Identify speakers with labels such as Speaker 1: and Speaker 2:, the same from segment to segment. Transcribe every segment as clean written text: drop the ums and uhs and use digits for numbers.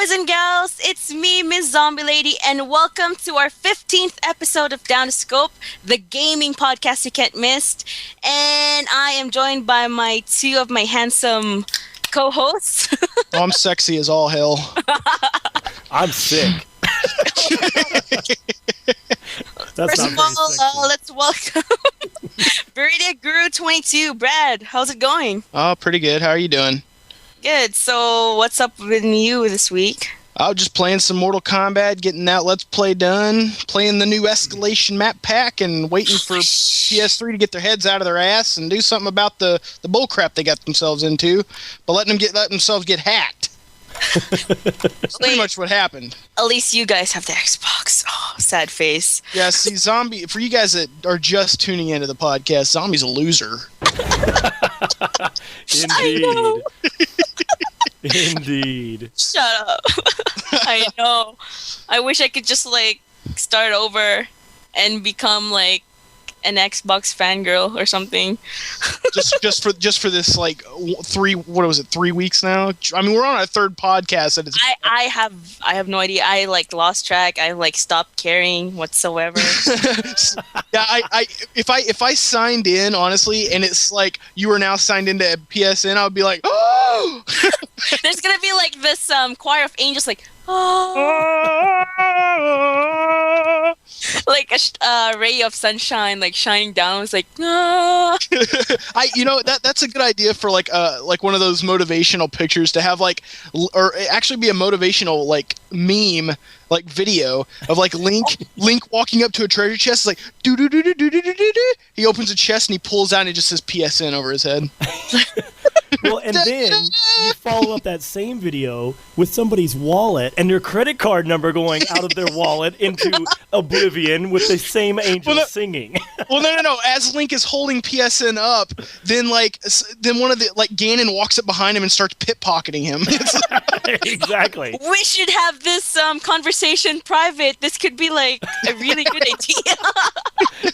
Speaker 1: boys and gals, it's me, Miss Zombie Lady, and welcome to our 15th episode of Down the Scope, the gaming podcast you can't miss. And I am joined by two of my handsome co-hosts.
Speaker 2: Oh, I'm sexy as all hell.
Speaker 3: I'm sick.
Speaker 1: First of all, let's welcome Burrito Guru 22. Brad, how's it going?
Speaker 2: Oh, pretty good. How are you doing?
Speaker 1: Good. So, what's up with you this week?
Speaker 2: I was just playing some Mortal Kombat, getting that Let's Play done, playing the new Escalation map pack, and waiting for PS3 to get their heads out of their ass and do something about the bullcrap they got themselves into, but let themselves get hacked. That's pretty much what happened.
Speaker 1: At least you guys have the Xbox. Oh, sad face.
Speaker 2: Yeah, see, Zombie, for you guys that are just tuning into the podcast, Zombie's a loser.
Speaker 3: Indeed. Indeed.
Speaker 1: Shut up. I know. I wish I could just start over and become an Xbox fangirl or something.
Speaker 2: just for this 3 weeks now. I mean, we're on our third podcast. And
Speaker 1: I have no idea. I lost track. I stopped caring whatsoever.
Speaker 2: Yeah, if I signed in honestly, and it's like you are now signed into PSN, I would be like, oh.
Speaker 1: There's gonna be this choir of angels oh. Like a ray of sunshine shining down. It's ah.
Speaker 2: That's a good idea for one of those motivational pictures to have or actually be a motivational meme video of Link walking up to a treasure chest do do do do do do do do. He opens a chest and he pulls out and it just says PSN over his head.
Speaker 3: Well, and then you follow up that same video with somebody's wallet and their credit card number going out of their wallet into oblivion with the same angel singing.
Speaker 2: Well, no. As Link is holding PSN up, then one of the Ganon walks up behind him and starts pickpocketing him.
Speaker 3: Exactly.
Speaker 1: We should have this conversation private. This could be a really good idea.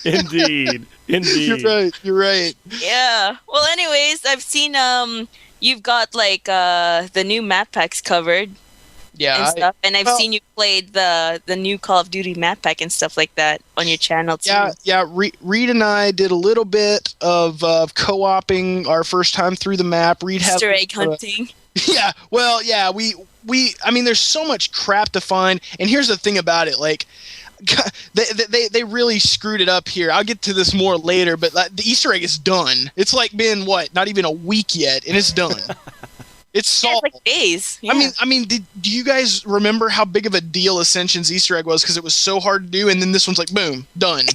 Speaker 3: Indeed.
Speaker 2: You're right.
Speaker 1: Yeah. Well, anyways, I've seen you've got the new map packs covered.
Speaker 2: Yeah.
Speaker 1: And stuff. And I've seen you played the new Call of Duty map pack and stuff like that on your channel too.
Speaker 2: Yeah. Reed and I did a little bit of co-oping our first time through the map. Reed
Speaker 1: Easter egg hunting.
Speaker 2: Yeah. Well, yeah. I mean, there's so much crap to find, and here's the thing about it, they really screwed it up here. I'll get to this more later, but the Easter egg is done. It's been not even a week yet, and it's done. It's solved.
Speaker 1: It's days. Yeah.
Speaker 2: I mean, do you guys remember how big of a deal Ascension's Easter egg was because it was so hard to do, and then this one's boom, done.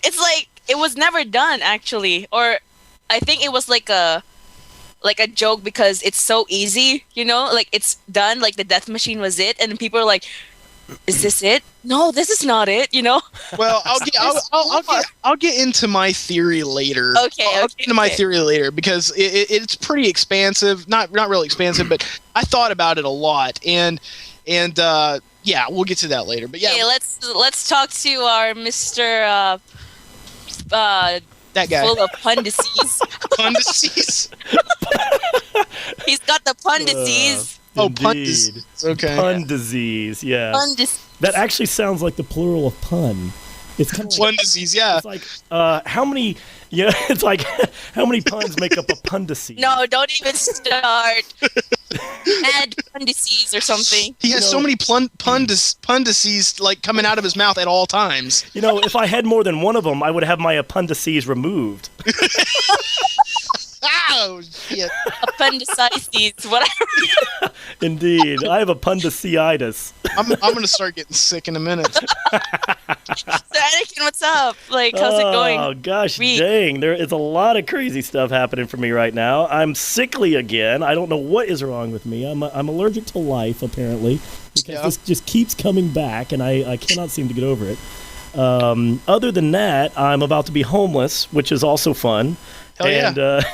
Speaker 1: It's it was never done actually, or I think it was a joke because it's so easy, it's done. The death machine was it, and people are is this it? No, this is not it.
Speaker 2: Well, I'll get into my theory later.
Speaker 1: Okay.
Speaker 2: I'll get into my theory later because it's pretty expansive. Not really expansive, but I thought about it a lot, and yeah, we'll get to that later. But yeah,
Speaker 1: okay, let's talk to our Mr.
Speaker 2: That guy
Speaker 1: full of pun disease.
Speaker 2: Pun disease.
Speaker 1: He's got the pun disease.
Speaker 2: Pun disease. Okay.
Speaker 3: Pun disease, yeah.
Speaker 1: Pun disease.
Speaker 3: That actually sounds like the plural of pun. It's kind of
Speaker 2: pun disease, yeah.
Speaker 3: It's how many? Yeah, it's how many puns make up a pun disease?
Speaker 1: No, don't even start. Add pun disease or something.
Speaker 2: He has so many pun disease coming out of his mouth at all times.
Speaker 3: If I had more than one of them, I would have my appendices removed.
Speaker 2: Oh, shit.
Speaker 1: Appendicitis, whatever.
Speaker 3: Indeed. I have appendicitis.
Speaker 2: I'm going to start getting sick in a minute.
Speaker 1: So, Anakin, what's up? How's it going?
Speaker 3: Oh, gosh dang. There is a lot of crazy stuff happening for me right now. I'm sickly again. I don't know what is wrong with me. I'm allergic to life, apparently, because this just keeps coming back, and I cannot seem to get over it. Other than that, I'm about to be homeless, which is also fun.
Speaker 2: Hell yeah.
Speaker 3: And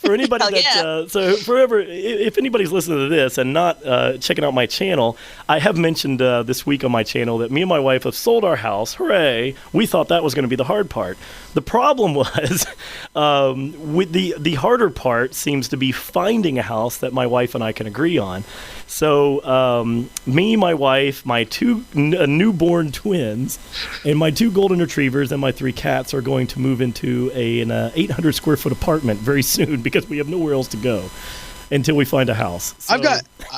Speaker 3: For anybody
Speaker 1: Hell
Speaker 3: that, if anybody's listening to this and not checking out my channel, I have mentioned this week on my channel that me and my wife have sold our house. Hooray! We thought that was going to be the hard part. The problem was, with the harder part seems to be finding a house that my wife and I can agree on. So me, my wife, my two newborn twins, and my 2 golden retrievers and my 3 cats are going to move into an 800 square foot apartment very soon because we have nowhere else to go until we find a house. So,
Speaker 2: You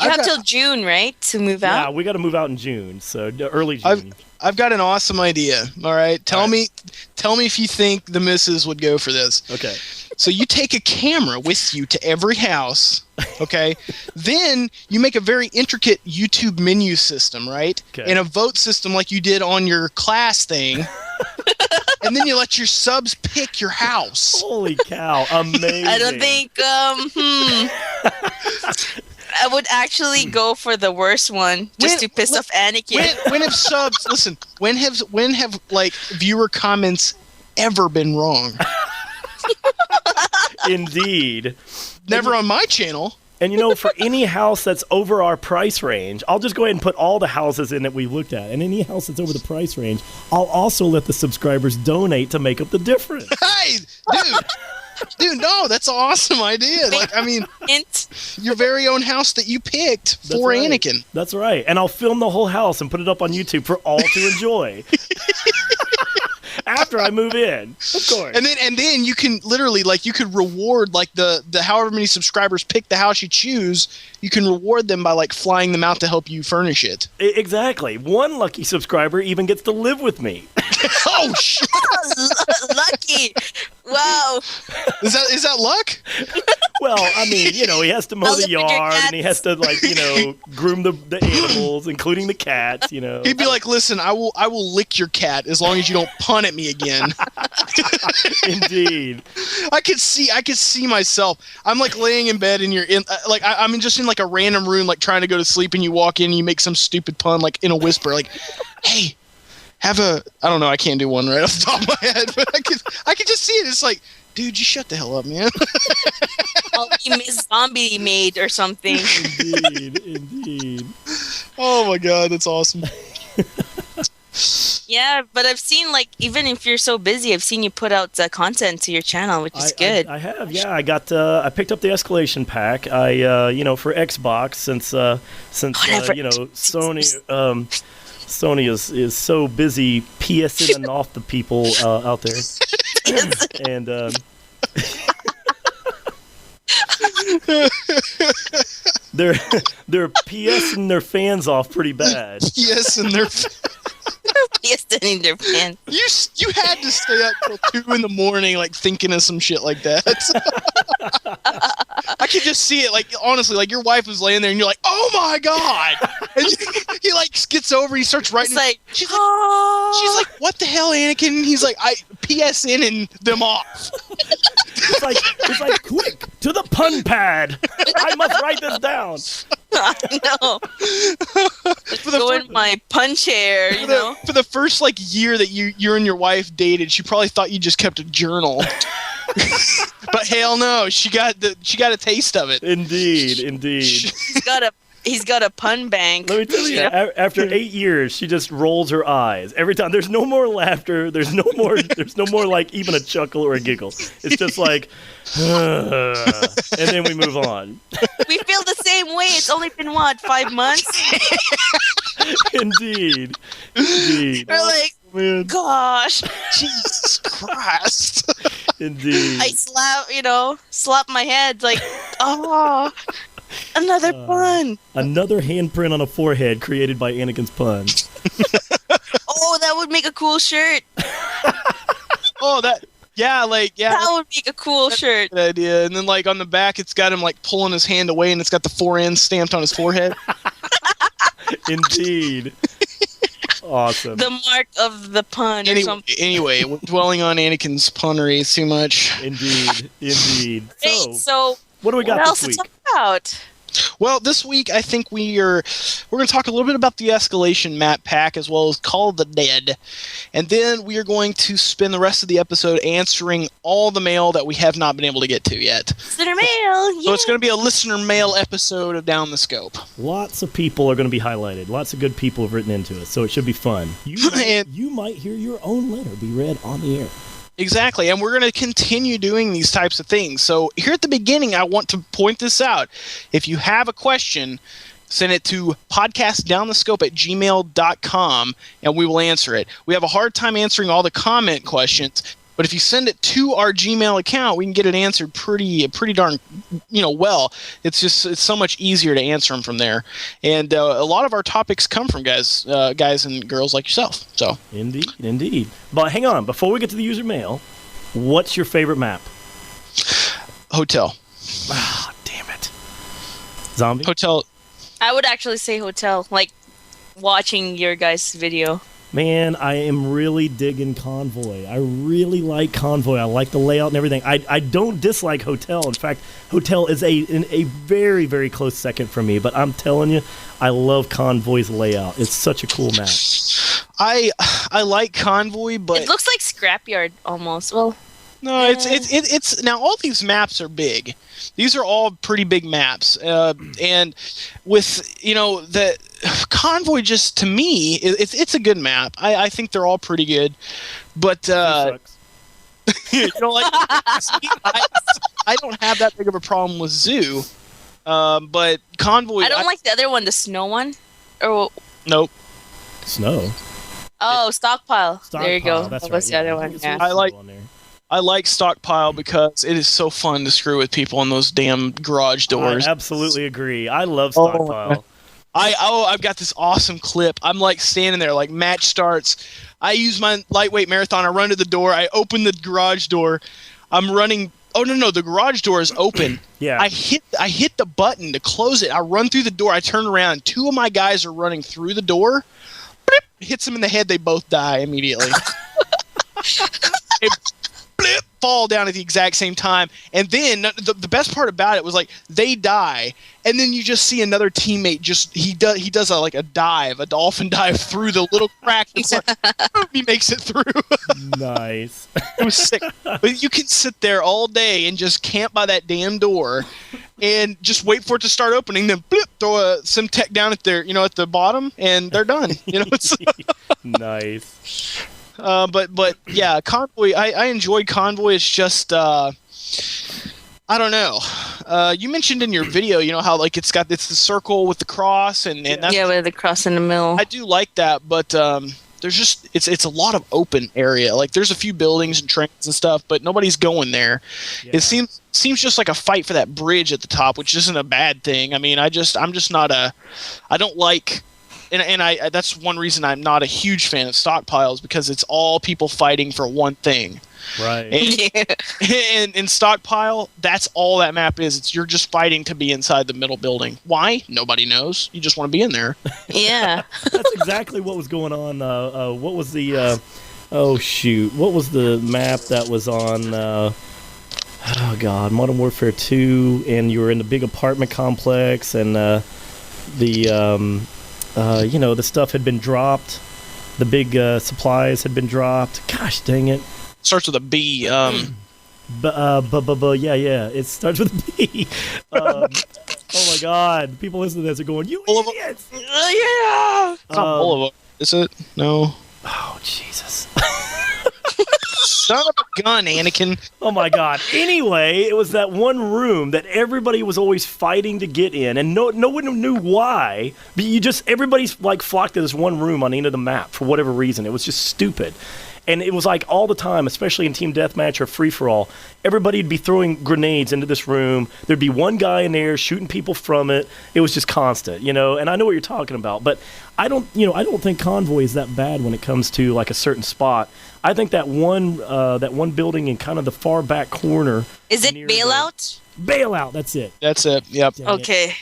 Speaker 1: have till June, right, to move out?
Speaker 3: Yeah, we got to move out in June, so early June.
Speaker 2: I've got an awesome idea. All right, tell me if you think the missus would go for this.
Speaker 3: Okay.
Speaker 2: So you take a camera with you to every house, okay? Then you make a very intricate YouTube menu system, right?
Speaker 3: Okay.
Speaker 2: And a vote system like you did on your class thing. And then you let your subs pick your house.
Speaker 3: Holy cow! Amazing.
Speaker 1: I don't think. I would actually go for the worst one just to piss off Anakin.
Speaker 2: When have subs? Listen, when have like viewer comments ever been wrong?
Speaker 3: Indeed.
Speaker 2: Never on my channel.
Speaker 3: And for any house that's over our price range, I'll just go ahead and put all the houses in that we looked at. And any house that's over the price range, I'll also let the subscribers donate to make up the difference.
Speaker 2: Hey, dude, no, that's an awesome idea. Like, I mean, your very own house that you picked for Anakin.
Speaker 3: That's right. And I'll film the whole house and put it up on YouTube for all to enjoy. After I move in, of course.
Speaker 2: And then you can literally, like, you could reward, like, the however many subscribers pick the house you choose, you can reward them by, like, flying them out to help you furnish it.
Speaker 3: Exactly. One lucky subscriber even gets to live with me.
Speaker 2: Oh, shit.
Speaker 1: Lucky. Wow.
Speaker 2: Is that luck?
Speaker 3: Well, I mean, he has to mow the yard and he has to, like, groom the animals, including the cats,
Speaker 2: He'd be like, listen, I will lick your cat as long as you don't pun at me again.
Speaker 3: Indeed.
Speaker 2: I could see myself. I'm like laying in bed and I'm just in like a random room, like trying to go to sleep, and you walk in and you make some stupid pun, like in a whisper, like, hey, I don't know, I can't do one right off the top of my head, but I could just see it. It's like, dude, you shut the hell up, man.
Speaker 1: I'll be Miss Zombie Maid or something.
Speaker 3: Indeed.
Speaker 2: Oh my god, that's awesome.
Speaker 1: Yeah, but I've seen, like, even if you're so busy, I've seen you put out content to your channel, which is good.
Speaker 3: I have, yeah. I picked up the Escalation pack. For Xbox since Sony is so busy PSing off the people out there, and they're PSing their fans off pretty bad.
Speaker 2: Yes, and they're
Speaker 1: PSing their fans.
Speaker 2: You had to stay up till 2 a.m, like thinking of some shit like that. I could just see it, like, honestly, like your wife was laying there and you're like, oh my god, and he like gets over, he starts writing,
Speaker 1: like,
Speaker 2: she's like, what the hell, Anakin? And he's like, I PSN them off.
Speaker 3: It's like, quick to the pun pad. I must write this down.
Speaker 1: I know. Go in my pun chair,
Speaker 2: For the first like year that you and your wife dated, she probably thought you just kept a journal. But hell no, she got a taste of it.
Speaker 3: Indeed.
Speaker 1: He's got a pun bank.
Speaker 3: Let me tell you, after 8 years, she just rolls her eyes every time. There's no more laughter. There's no more like even a chuckle or a giggle. It's just like, and then we move on.
Speaker 1: We feel the same way. It's only been 5 months?
Speaker 3: Indeed.
Speaker 1: We're like,
Speaker 3: Man.
Speaker 1: Gosh.
Speaker 2: Jesus Christ.
Speaker 3: Indeed.
Speaker 1: I slap my head like, oh, another pun.
Speaker 3: Another handprint on a forehead created by Anakin's pun.
Speaker 1: Oh, that would make a cool shirt.
Speaker 2: That
Speaker 1: would make a cool shirt.
Speaker 2: Good idea. And then like on the back, it's got him like pulling his hand away, and it's got the 4N stamped on his forehead.
Speaker 3: Indeed. Awesome.
Speaker 1: The mark of the pun or something.
Speaker 2: Anyway, we're dwelling on Anakin's punnery too much.
Speaker 3: Indeed.
Speaker 1: Hey, so
Speaker 3: what do we got
Speaker 1: what else
Speaker 3: this week?
Speaker 1: to talk about?
Speaker 2: Well, this week I think we're going to talk a little bit about the Escalation map pack as well as Call of the Dead, and then we are going to spend the rest of the episode answering all the mail that we have not been able to get to yet.
Speaker 1: Listener mail, yeah.
Speaker 2: So it's going to be a listener mail episode of Down the Scope.
Speaker 3: Lots of people are going to be highlighted. Lots of good people have written into it, so it should be fun. You might hear your own letter be read on the air.
Speaker 2: Exactly, and we're going to continue doing these types of things. So here at the beginning, I want to point this out. If you have a question, send it to podcastdownthescope@gmail.com, and we will answer it. We have a hard time answering all the comment questions, but if you send it to our Gmail account, we can get it answered pretty darn, well. It's so much easier to answer them from there. And a lot of our topics come from guys and girls like yourself. So
Speaker 3: Indeed. But hang on, before we get to the user mail, what's your favorite map?
Speaker 2: Hotel.
Speaker 3: Ah, damn it. Zombie?
Speaker 2: Hotel.
Speaker 1: I would actually say hotel, like watching your guys' video.
Speaker 3: Man, I am really digging Convoy. I really like Convoy. I like the layout and everything. I don't dislike Hotel. In fact, Hotel is a very, very close second for me. But I'm telling you, I love Convoy's layout. It's such a cool map.
Speaker 2: I like Convoy, but
Speaker 1: It looks like Scrapyard almost. Well,
Speaker 2: no, it's now all these maps are big. These are all pretty big maps, and with the Convoy, just to me, it's a good map. I think they're all pretty good, but you know, like I don't have that big of a problem with Zoo, but Convoy.
Speaker 1: I don't like the other one, the snow one. Or
Speaker 2: Nope.
Speaker 3: Snow.
Speaker 1: oh, Stockpile. There you go.
Speaker 3: That's
Speaker 1: That was
Speaker 3: right.
Speaker 1: the other one.
Speaker 3: It's
Speaker 1: Yeah.
Speaker 2: I like Stockpile because it is so fun to screw with people in those damn garage doors.
Speaker 3: I absolutely agree. I love Stockpile.
Speaker 2: I've got this awesome clip. I'm like standing there, like match starts. I use my lightweight marathon. I run to the door. I open the garage door. I'm running. Oh no, the garage door is open.
Speaker 3: Yeah.
Speaker 2: I hit the button to close it. I run through the door. I turn around. Two of my guys are running through the door. Blip, hits them in the head. They both die immediately. Blip, fall down at the exact same time, and then the best part about it was like they die, and then you just see another teammate he does a dive, a dolphin dive through the little crack. It's like, he makes it through.
Speaker 3: Nice.
Speaker 2: It was sick. But you can sit there all day and just camp by that damn door, and just wait for it to start opening. Then blip, throw some tech down at at the bottom, and they're done. It's
Speaker 3: Nice.
Speaker 2: But yeah, Convoy. I enjoyed Convoy. It's just I don't know. You mentioned in your video, how like it's the circle with the cross and that's,
Speaker 1: with the cross in the middle.
Speaker 2: I do like that, but there's just it's a lot of open area. Like there's a few buildings and trains and stuff, but nobody's going there. Yeah. It seems just like a fight for that bridge at the top, which isn't a bad thing. I mean, I don't like. And I that's one reason I'm not a huge fan of Stockpiles, because it's all people fighting for one thing.
Speaker 3: Right.
Speaker 2: And in Stockpile, that's all that map is. You're just fighting to be inside the middle building. Why? Nobody knows. You just want to be in there.
Speaker 1: Yeah.
Speaker 3: That's exactly what was going on. What was the what was the map that was on Modern Warfare 2, and you were in the big apartment complex, and the stuff had been dropped. The big supplies had been dropped. Gosh dang it.
Speaker 2: Starts with a B.
Speaker 3: Yeah. It starts with a B. Oh my God. People listening to this are going, you idiots.
Speaker 2: Yeah. It's not Boulevard, is it? No.
Speaker 3: Oh, Jesus.
Speaker 2: Son of a gun, Anakin.
Speaker 3: Oh my God. Anyway, it was that one room that everybody was always fighting to get in, and no one knew why. But everybody's like flocked to this one room on the end of the map for whatever reason. It was just stupid. And it was like all the time, especially in Team Deathmatch or Free-for-All, everybody'd be throwing grenades into this room. There'd be one guy in there shooting people from it. It was just constant, and I know what you're talking about. But I don't think Convoy is that bad when it comes to like a certain spot. I think that one building in kind of the far back corner.
Speaker 1: Is it Bailout?
Speaker 3: Bailout, that's it.
Speaker 2: That's it, yep.
Speaker 3: Dang
Speaker 1: okay.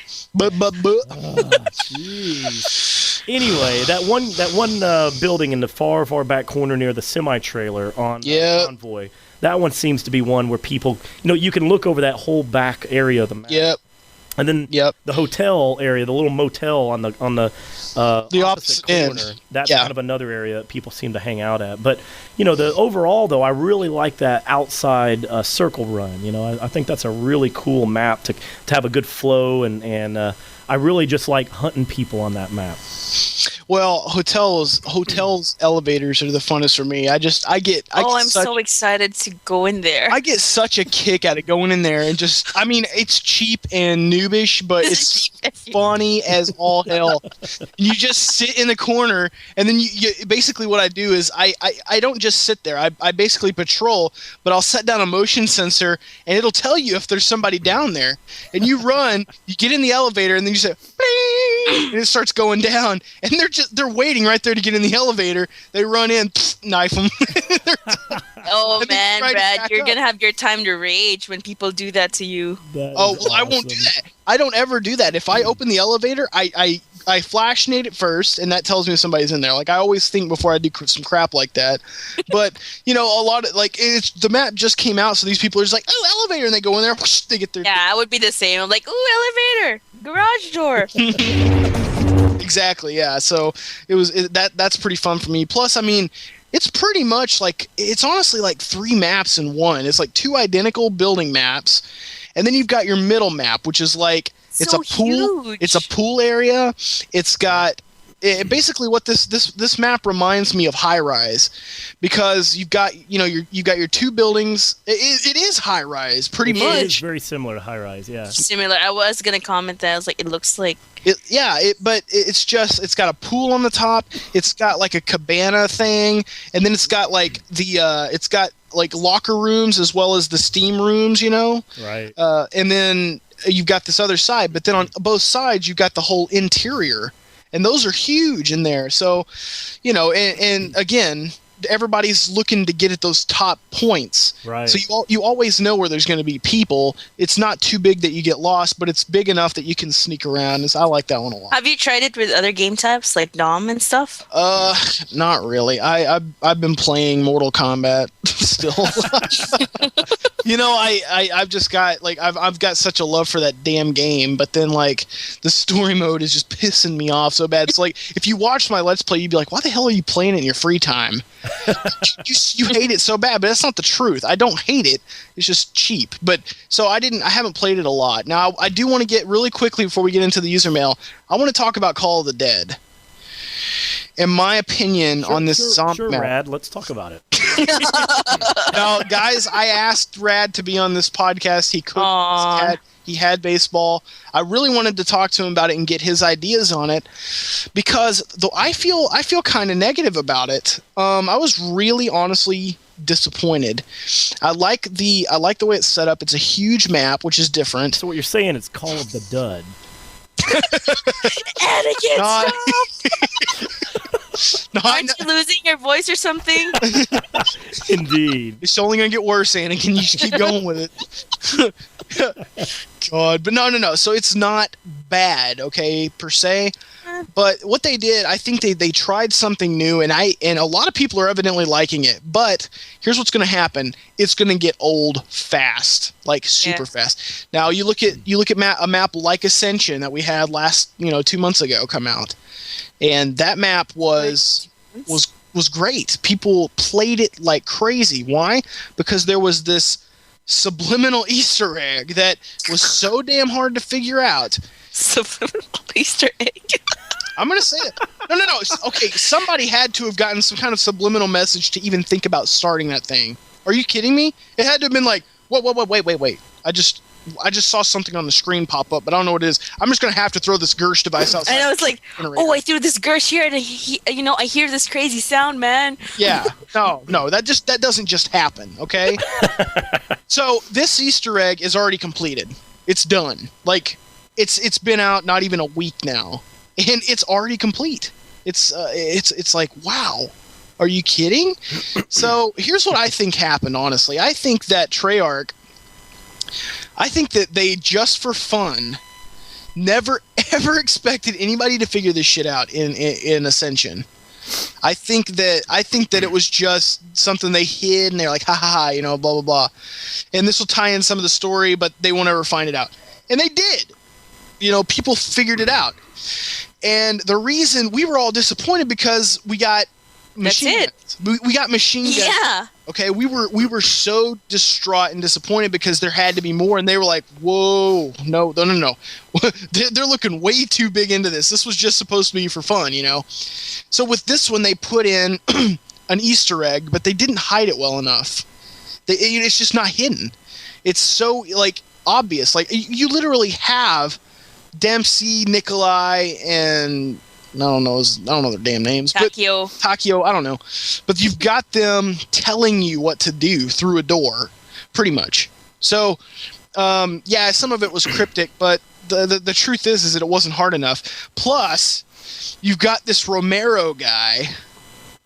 Speaker 3: Jeez. Anyway, that one building in the far back corner near the semi-trailer on Convoy, that one seems to be one where people, you can look over that whole back area of the map.
Speaker 2: Yep.
Speaker 3: And then the hotel area, the little motel on the opposite corner,
Speaker 2: end.
Speaker 3: That's kind of another area that people seem to hang out at. But the overall though, I really like that outside circle run. I think that's a really cool map to have a good flow, and I really just like hunting people on that map.
Speaker 2: Well, hotels elevators are the funnest for me. I'm so
Speaker 1: excited to go in there.
Speaker 2: I get such a kick out of going in there and it's cheap and noobish, but it's funny as all hell. You just sit in the corner, and then you basically what I do is I don't just sit there. I basically patrol, but I'll set down a motion sensor, and it'll tell you if there's somebody down there. And you run, you get in the elevator, and then you say, "Bing!" and it starts going down, and they're waiting right there to get in the elevator. They run in, knife them.
Speaker 1: Oh man, Brad, you're gonna have your time to rage when people do that to you.
Speaker 2: Well, I won't do that. I don't ever do that. If I open the elevator, I flash nade it first, and that tells me if somebody's in there. Like, I always think before I do some crap like that. But a lot of the map just came out, so these people are just like, "Oh, elevator," and they go in there, whoosh, they get there.
Speaker 1: Yeah, I would be the same. I'm like, "Ooh, elevator, garage door."
Speaker 2: Exactly. Yeah. So that's pretty fun for me. Plus, it's pretty much it's honestly like 3 maps in one. It's like 2 identical building maps, and then you've got your middle map, which is like it's a pool.
Speaker 1: Huge.
Speaker 2: It's a pool area. It's got basically what this map reminds me of High Rise, because you've got your 2 buildings. It is High Rise pretty much.
Speaker 3: It is very similar to High Rise. Yeah.
Speaker 1: Similar. I was gonna comment that. I was like, it looks like.
Speaker 2: But it's got a pool on the top. It's got like a cabana thing, and then it's got like it's got like locker rooms as well as the steam rooms,
Speaker 3: Right.
Speaker 2: And then you've got this other side, but then on both sides you've got the whole interior, and those are huge in there. So, and again, everybody's looking to get at those top points.
Speaker 3: Right.
Speaker 2: So you always know where there's going to be people. It's not too big that you get lost, but it's big enough that you can sneak around. I like that one a lot.
Speaker 1: Have you tried it with other game types like Dom and stuff?
Speaker 2: Not really. I've been playing Mortal Kombat still. I've just got I've got such a love for that damn game, but then the story mode is just pissing me off so bad. It's like, if you watched my Let's Play, you'd be like, why the hell are you playing it in your free time? you hate it so bad, but that's not the truth. I don't hate it. It's just cheap. But so I haven't played it a lot. Now I do want to get really quickly before we get into the user mail. I want to talk about Call of the Dead. In my opinion, on this zombie map,
Speaker 3: Rad, let's talk about it.
Speaker 2: Now, guys, I asked Rad to be on this podcast. He could. He had baseball. I really wanted to talk to him about it and get his ideas on it, because though I feel kind of negative about it. I was really honestly disappointed. I like the way it's set up. It's a huge map, which is different.
Speaker 3: So what you're saying is Call of the Dud.
Speaker 1: Anakin, stop! Aren't you losing your voice or something?
Speaker 3: Indeed.
Speaker 2: It's only going to get worse, Anakin. You just keep going with it. God. But no. So it's not bad, okay, per se. But what they did, I think they tried something new, and a lot of people are evidently liking it. But here's what's going to happen: it's going to get old fast, super fast. Now you look at a map like Ascension that we had last 2 months ago come out, and that map was great. People played it like crazy. Why? Because there was this subliminal Easter egg that was so damn hard to figure out.
Speaker 1: Subliminal Easter egg.
Speaker 2: I'm going to say it. No. Okay, somebody had to have gotten some kind of subliminal message to even think about starting that thing. Are you kidding me? It had to have been like, wait. I just saw something on the screen pop up, but I don't know what it is. I'm just going to have to throw this Gersh device outside.
Speaker 1: And I was like, I threw this Gersh here, and I hear this crazy sound, man.
Speaker 2: Yeah. No, that doesn't just happen, okay? So this Easter egg is already completed. It's done. It's been out not even a week now, and it's already complete. It's like, wow, are you kidding? So here's what I think happened. Honestly, I think that Treyarch, that they just for fun never ever expected anybody to figure this shit out in Ascension. I think that it was just something they hid, and they're like, ha, blah blah blah, and this will tie in some of the story, but they won't ever find it out. And they did. people figured it out. And the reason we were all disappointed because we got machine guns. We got machine guns.
Speaker 1: Yeah.
Speaker 2: Okay, we were so distraught and disappointed because there had to be more, and they were like, "Whoa, no." They're looking way too big into this. This was just supposed to be for fun, So with this one, they put in an Easter egg, but they didn't hide it well enough. It's just not hidden. It's so obvious. You literally have Dempsey, Nikolai, and I don't know their damn names.
Speaker 1: Takio,
Speaker 2: I don't know. But you've got them telling you what to do through a door, pretty much. So, some of it was cryptic, but the truth is that it wasn't hard enough. Plus, you've got this Romero guy.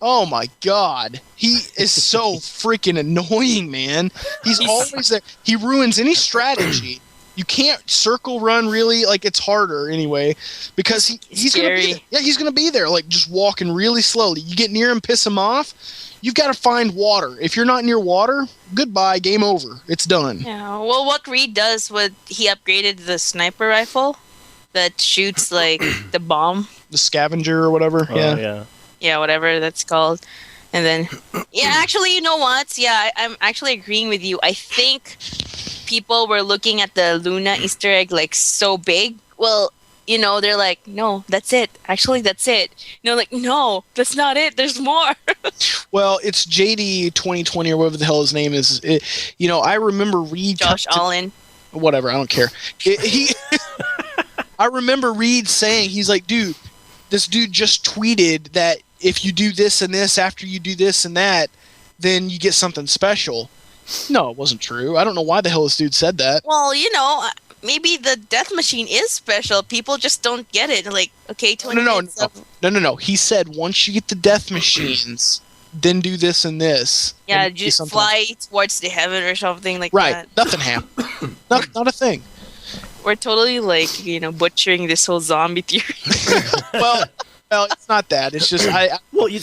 Speaker 2: Oh my God. He is so freaking annoying, man. He's always there. He ruins any strategy. You can't circle run really, it's harder anyway, because he's gonna be there. Yeah, he's gonna be there, just walking really slowly. You get near him, piss him off. You've got to find water. If you're not near water, goodbye, game over. It's done.
Speaker 1: Yeah. Well, what Reed does he upgraded the sniper rifle that shoots the bomb,
Speaker 2: the scavenger or whatever.
Speaker 1: Yeah, whatever that's called. And then, actually, you know what? Yeah, I'm actually agreeing with you. I think people were looking at the Luna Easter egg so big. Well, they're like, no, that's it. Actually, that's it. No, that's not it. There's more.
Speaker 2: Well, it's JD 2020 or whatever the hell his name is. I remember Reed.
Speaker 1: Josh Allen.
Speaker 2: Whatever, I don't care. I remember Reed saying, he's like, dude, this dude just tweeted that if you do this and this after you do this and that, then you get something special. No, it wasn't true. I don't know why the hell this dude said that.
Speaker 1: Well, maybe the death machine is special. People just don't get it. 20 minutes
Speaker 2: No. He said once you get the death machines, then do this and this.
Speaker 1: Yeah, just fly towards the heaven or something like
Speaker 2: right.
Speaker 1: that.
Speaker 2: Right. Nothing happened. not a thing.
Speaker 1: We're totally butchering this whole zombie theory.
Speaker 2: Well, it's not that. It's just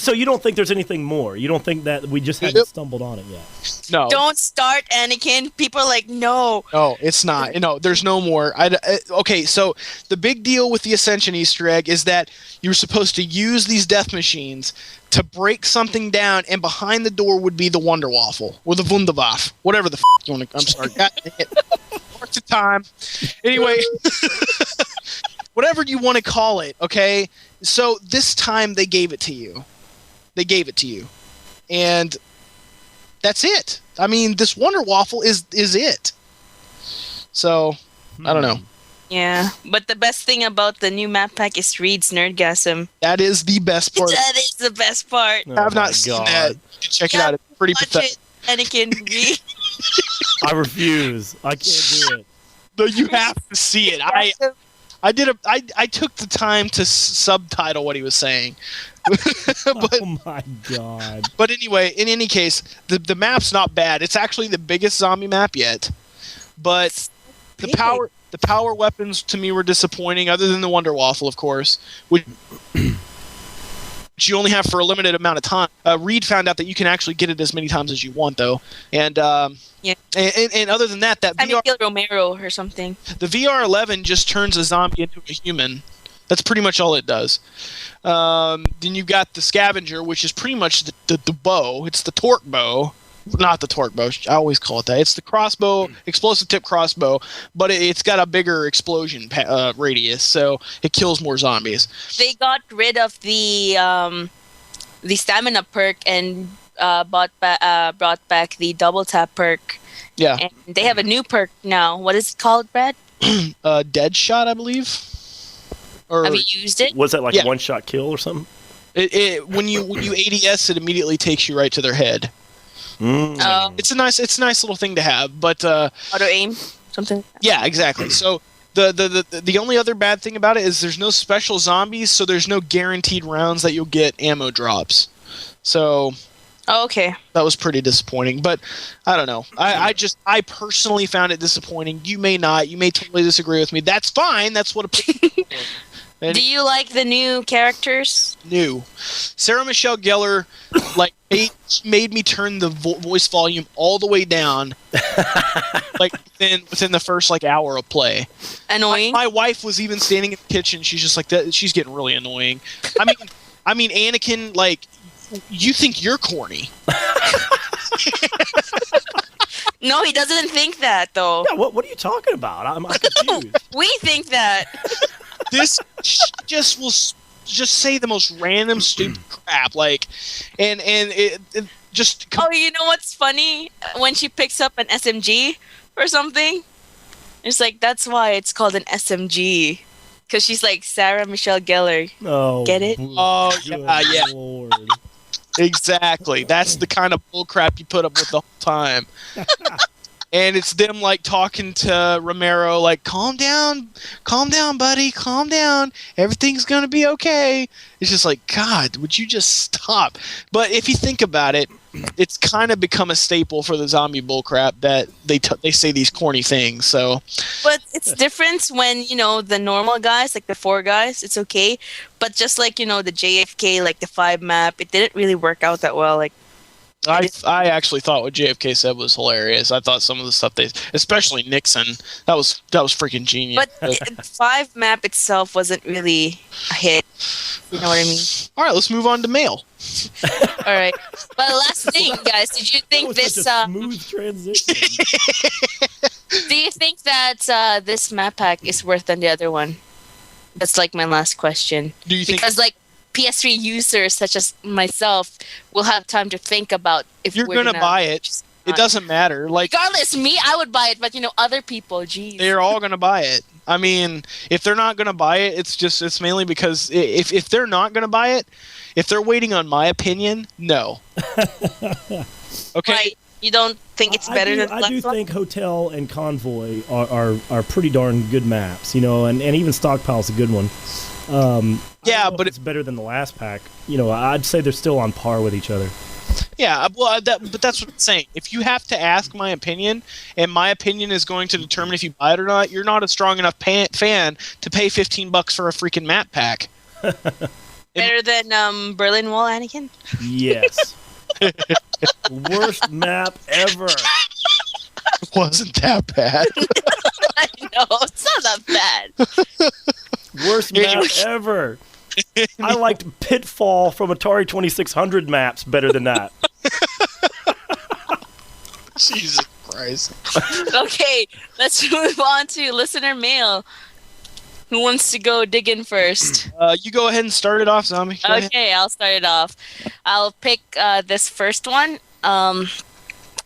Speaker 3: so you don't think there's anything more? You don't think that we just haven't stumbled on it yet?
Speaker 2: No.
Speaker 1: Don't start, Anakin. People are like, no.
Speaker 2: No, it's not. There's no more. Okay, so the big deal with the Ascension Easter egg is that you're supposed to use these death machines to break something down, and behind the door would be the Wonder Waffle or the Wunderwaffe, whatever the you want to. I'm sorry. God dang it. Parts of time. Anyway, whatever you want to call it. Okay. So this time they gave it to you. And that's it. I mean, this Wonder Waffle is it. So, I don't know.
Speaker 1: Yeah, but the best thing about the new map pack is Reed's Nerdgasm.
Speaker 2: That is the best part.
Speaker 1: That is the best part.
Speaker 2: I have not seen that. Check it out. It's pretty pathetic.
Speaker 1: Anakin, Reed.
Speaker 3: I refuse. I can't do it.
Speaker 2: No, you have to see it. I took the time to subtitle what he was saying.
Speaker 3: Oh my God.
Speaker 2: But anyway, in any case, the map's not bad. It's actually the biggest zombie map yet. But the power weapons to me were disappointing, other than the Wonder Waffle, of course, which you only have for a limited amount of time. Reed found out that you can actually get it as many times as you want, though. And and other than that
Speaker 1: VR kill Romero or something.
Speaker 2: The VR11 just turns a zombie into a human. That's pretty much all it does. Then you've got the scavenger, which is pretty much the bow. It's the torque bow. Not the torque bow. I always call it that. It's the crossbow, explosive tip crossbow, but it's got a bigger explosion radius, so it kills more zombies.
Speaker 1: They got rid of the stamina perk and brought back the double tap perk.
Speaker 2: Yeah.
Speaker 1: And they have a new perk now. What is it called, Brad?
Speaker 2: Dead shot, I believe. Or,
Speaker 1: have you used it?
Speaker 3: Was that a one-shot kill or something?
Speaker 2: When you ADS, it immediately takes you right to their head. It's a nice little thing to have, but
Speaker 1: auto aim something.
Speaker 2: Yeah, exactly. So the only other bad thing about it is there's no special zombies, so there's no guaranteed rounds that you'll get ammo drops. So
Speaker 1: okay,
Speaker 2: that was pretty disappointing. But I don't know. I personally found it disappointing. You may not. You may totally disagree with me. That's fine. That's what a And
Speaker 1: Do you like the new characters?
Speaker 2: new. Sarah Michelle Gellar, like, made me turn the voice volume all the way down, like within the first like hour of play.
Speaker 1: Annoying.
Speaker 2: My wife was even standing in the kitchen. She's just like that. She's getting really annoying. I mean, Anakin, like, you think you're corny?
Speaker 1: No, he doesn't think that though.
Speaker 3: Yeah, what are you talking about? I'm confused.
Speaker 1: We think that.
Speaker 2: This just will just say the most random stupid crap, like, and it just.
Speaker 1: Oh, you know what's funny? When she picks up an SMG or something, it's like, that's why it's called an SMG. Because she's like Sarah Michelle Gellar.
Speaker 3: Oh,
Speaker 1: Get it?
Speaker 2: Oh, yeah.
Speaker 3: Lord.
Speaker 2: Exactly. That's the kind of bull crap you put up with the whole time. And it's them like talking to Romero, like, calm down, buddy, calm down. Everything's gonna be okay. It's just like, God, would you just stop? But if you think about it, it's kind of become a staple for the zombie bullcrap that they say these corny things. So,
Speaker 1: But it's different when, the normal guys, like the 4 guys, it's okay. But just like, the JFK, like the 5 map, it didn't really work out that well. Like,
Speaker 2: I actually thought what JFK said was hilarious. I thought some of the stuff especially Nixon, that was freaking genius.
Speaker 1: But 5 map itself wasn't really a hit. You know what I mean?
Speaker 2: All right, let's move on to mail.
Speaker 1: All right. But last thing, guys, did you think
Speaker 3: That was
Speaker 1: this?
Speaker 3: such a smooth transition.
Speaker 1: Do you think that this map pack is worth than the other one? That's like my last question.
Speaker 2: Do you think?
Speaker 1: Because like PS3 users such as myself will have time to think about if
Speaker 2: You're
Speaker 1: we're
Speaker 2: gonna buy it. It doesn't matter. Like,
Speaker 1: regardless, me, I would buy it, but other people, geez.
Speaker 2: they're all gonna buy it. I mean, if they're not gonna buy it, it's mainly because if they're not gonna buy it, if they're waiting on my opinion, no. Okay.
Speaker 1: Right. You don't think it's better than the
Speaker 3: I
Speaker 1: last
Speaker 3: do
Speaker 1: one?
Speaker 3: think Hotel and Convoy are pretty darn good maps, and even Stockpile's a good one.
Speaker 2: Yeah, but
Speaker 3: it's better than the last pack. I'd say they're still on par with each other.
Speaker 2: Yeah, well, but that's what I'm saying. If you have to ask my opinion, and my opinion is going to determine if you buy it or not, you're not a strong enough fan to pay $15 for a freaking map pack.
Speaker 1: Better than Berlin Wall, Anakin?
Speaker 3: Yes. Worst map ever.
Speaker 2: It wasn't that bad.
Speaker 1: I know, it's not that bad.
Speaker 3: Worst map ever. I liked Pitfall from Atari 2600 maps better than that.
Speaker 2: Jesus Christ.
Speaker 1: Okay, let's move on to listener mail. Who wants to go dig in first?
Speaker 2: You go ahead and start it off, Zombie. Go ahead.
Speaker 1: Okay, I'll start it off. I'll pick this first one.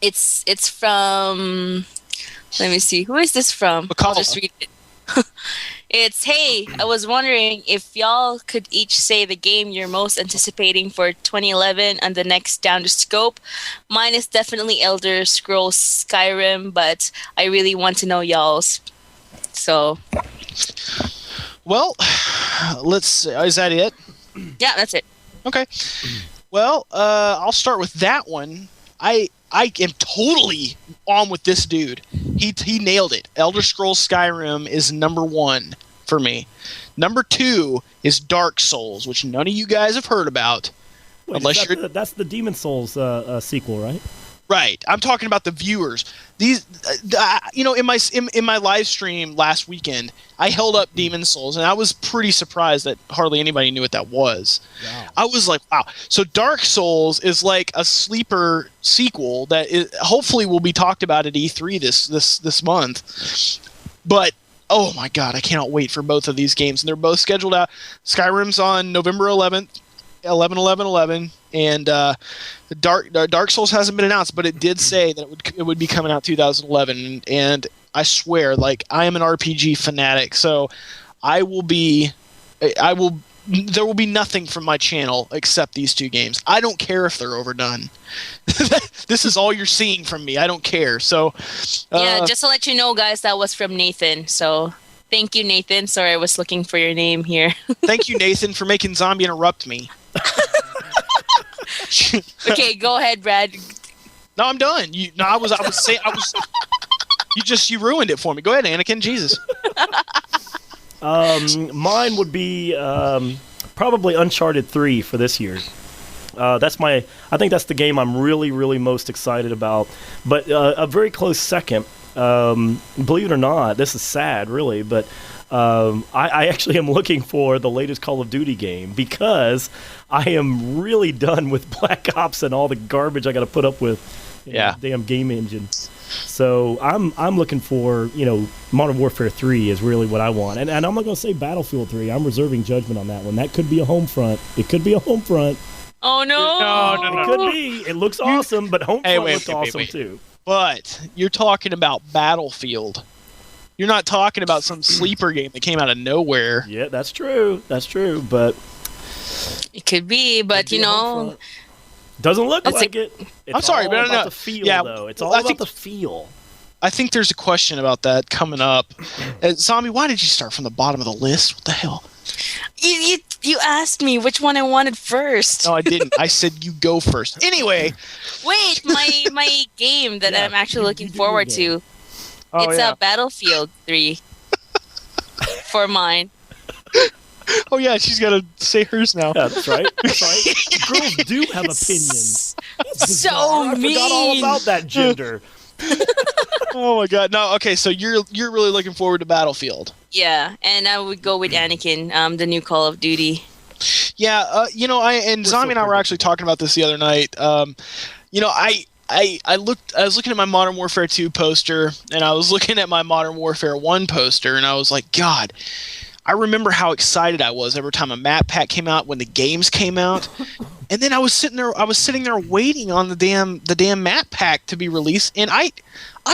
Speaker 1: It's from. Let me see. Who is this from? I'll just read it. It's, hey, I was wondering if y'all could each say the game you're most anticipating for 2011 and the next Down the Scope. Mine is definitely Elder Scrolls Skyrim, but I really want to know y'all's. So.
Speaker 2: Well, is that it?
Speaker 1: Yeah, that's it.
Speaker 2: Okay. Well, I'll start with that one. I am totally on with this dude. He nailed it. Elder Scrolls Skyrim is number 1 for me. Number 2 is Dark Souls, which none of you guys have heard about.
Speaker 3: Wait, that's the Demon Souls sequel, right?
Speaker 2: Right. I'm talking about the viewers. These, in my live stream last weekend, I held up Demon Souls, and I was pretty surprised that hardly anybody knew what that was. Wow. I was like, wow. So Dark Souls is like a sleeper sequel that hopefully will be talked about at E3 this month. But oh my God, I cannot wait for both of these games, and they're both scheduled out. Skyrim's on November 11th. 11/11/11, and Dark Souls hasn't been announced, but it did say that it would be coming out 2011. And I swear, like, I am an RPG fanatic, so there will be nothing from my channel except these 2 games. I don't care if they're overdone. This is all you're seeing from me. I don't care. So
Speaker 1: yeah, just to let you know, guys, that was from Nathan. So. Thank you, Nathan. Sorry, I was looking for your name here.
Speaker 2: Thank you, Nathan, for making Zombie interrupt me.
Speaker 1: Okay, go ahead, Brad.
Speaker 2: No, I'm done. You ruined it for me. Go ahead, Anakin. Jesus.
Speaker 3: Mine would be probably Uncharted 3 for this year. I think that's the game I'm really, really most excited about. But a very close second, believe it or not, this is sad, really, but I actually am looking for the latest Call of Duty game because I am really done with Black Ops and all the garbage I got to put up with in the damn game engine. So I'm looking for, Modern Warfare 3 is really what I want. And I'm not going to say Battlefield 3. I'm reserving judgment on that one. That could be a home front. It could be a home front.
Speaker 1: Oh, no.
Speaker 3: It could be. It looks awesome, but home front looks awesome too.
Speaker 2: But you're talking about Battlefield. You're not talking about some sleeper game that came out of nowhere.
Speaker 3: Yeah, that's true. But
Speaker 1: it could be, but
Speaker 3: doesn't look like it. It's
Speaker 2: I'm sorry,
Speaker 3: all
Speaker 2: but
Speaker 3: about the feel, though. It's all about the feel.
Speaker 2: I think there's a question about that coming up. Zombie, why did you start from the bottom of the list? What the hell?
Speaker 1: You asked me which one I wanted first.
Speaker 2: No, I didn't. I said you go first. Anyway.
Speaker 1: Wait, my game that I'm actually looking forward to. It's Battlefield 3 for mine.
Speaker 2: Oh, yeah, she's got to say hers now.
Speaker 3: Yeah, that's right. Girls do have opinions.
Speaker 1: So mean.
Speaker 3: I forgot all about that gender.
Speaker 2: Oh, my God. No, okay, so you're really looking forward to Battlefield.
Speaker 1: Yeah, and I would go with Anakin, the new Call of Duty.
Speaker 2: Yeah, Zombie and I were actually talking about this the other night. I was looking at my Modern Warfare 2 poster, and I was looking at my Modern Warfare 1 poster, and I was like, God, I remember how excited I was every time a map pack came out when the games came out. And then I was sitting there waiting on the damn map pack to be released, and I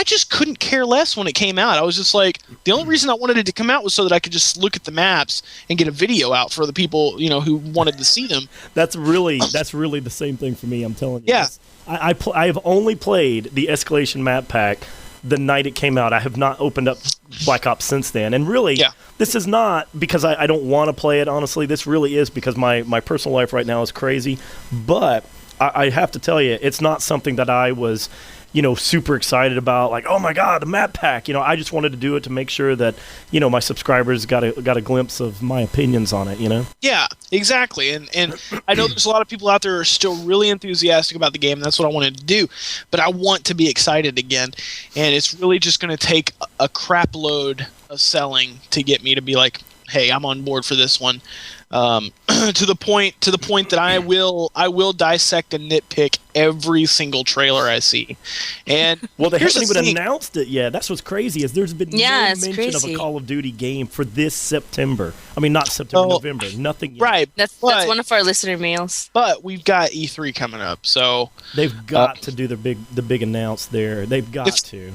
Speaker 2: just couldn't care less when it came out. I was just like, the only reason I wanted it to come out was so that I could just look at the maps and get a video out for the people, who wanted to see them.
Speaker 3: That's really the same thing for me, I'm telling you.
Speaker 2: Yeah.
Speaker 3: I have only played the Escalation map pack the night it came out. I have not opened up Black Ops since then. And really, this is not because I don't want to play it, honestly. This really is because my personal life right now is crazy. But I have to tell you, it's not something that I was, super excited about. Like, oh my God, the map pack. I just wanted to do it to make sure that, my subscribers got a glimpse of my opinions on it,
Speaker 2: Yeah, exactly. And I know there's a lot of people out there who are still really enthusiastic about the game, and that's what I wanted to do. But I want to be excited again. And it's really just going to take a crap load of selling to get me to be like, hey, I'm on board for this one. To the point that I will dissect and nitpick every single trailer I see. And
Speaker 3: well, they haven't even announced it yet. That's what's crazy is there's been no mention of a Call of Duty game for this September. I mean, not September, November. Nothing yet.
Speaker 2: Right.
Speaker 1: That's one of our listener mails.
Speaker 2: But we've got E3 coming up, so
Speaker 3: they've got to do the big announce there. They've got to.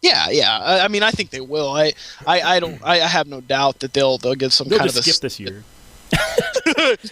Speaker 2: Yeah. I mean, I think they will. I have no doubt that they'll get some
Speaker 3: they'll
Speaker 2: kind
Speaker 3: just
Speaker 2: of
Speaker 3: skip this year.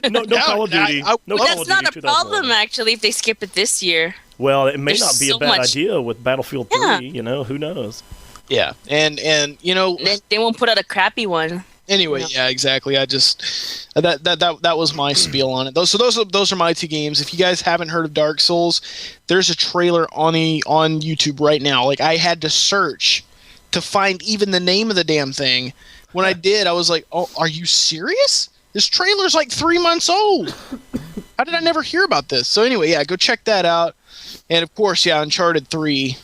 Speaker 3: no Call of Duty.
Speaker 1: That's not a problem, actually, if they skip it this year.
Speaker 3: Well, it may not be a bad idea with Battlefield 3. Who knows?
Speaker 2: Yeah, and
Speaker 1: they won't put out a crappy one.
Speaker 2: Anyway, yeah, exactly. I just that was my spiel on it. Those are my two games. If you guys haven't heard of Dark Souls, there's a trailer on YouTube right now. Like, I had to search to find even the name of the damn thing. When I did, I was like, "Oh, are you serious? This trailer's like 3 months old. How did I never hear about this?" So anyway, yeah, go check that out. And of course, yeah, Uncharted 3,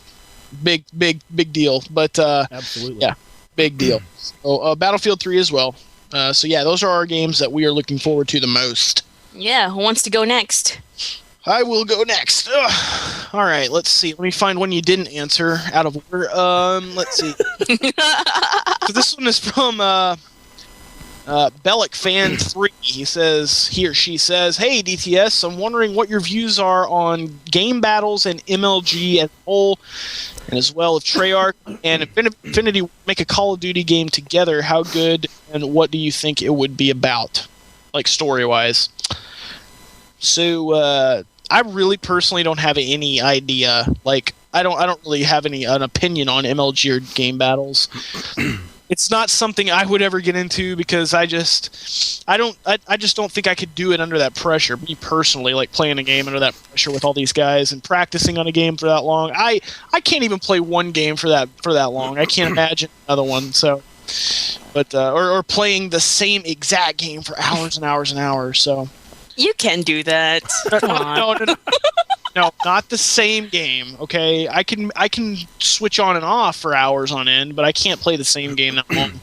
Speaker 2: big deal. But
Speaker 3: absolutely,
Speaker 2: yeah, big deal. So, Battlefield 3 as well. So yeah, those are our games that we are looking forward to the most.
Speaker 1: Yeah, who wants to go next?
Speaker 2: I will go next. Ugh. All right, let's see. Let me find one you didn't answer out of order. Let's see. So this one is from Bellic Fan 3. He or she says, "Hey DTS, I'm wondering what your views are on game battles and MLG as a whole, and as well if Treyarch and Infinity make a Call of Duty game together, how good and what do you think it would be about, like story-wise?" So I really personally don't have any idea. Like, I don't really have an opinion on MLG or game battles. It's not something I would ever get into because I just don't think I could do it under that pressure. Me personally, like playing a game under that pressure with all these guys and practicing on a game for that long. I can't even play one game for that long. I can't imagine another one. So But or playing the same exact game for hours and hours and hours. So
Speaker 1: You can do that. Come on.
Speaker 2: No, not the same game. Okay, I can switch on and off for hours on end, but I can't play the same game that long.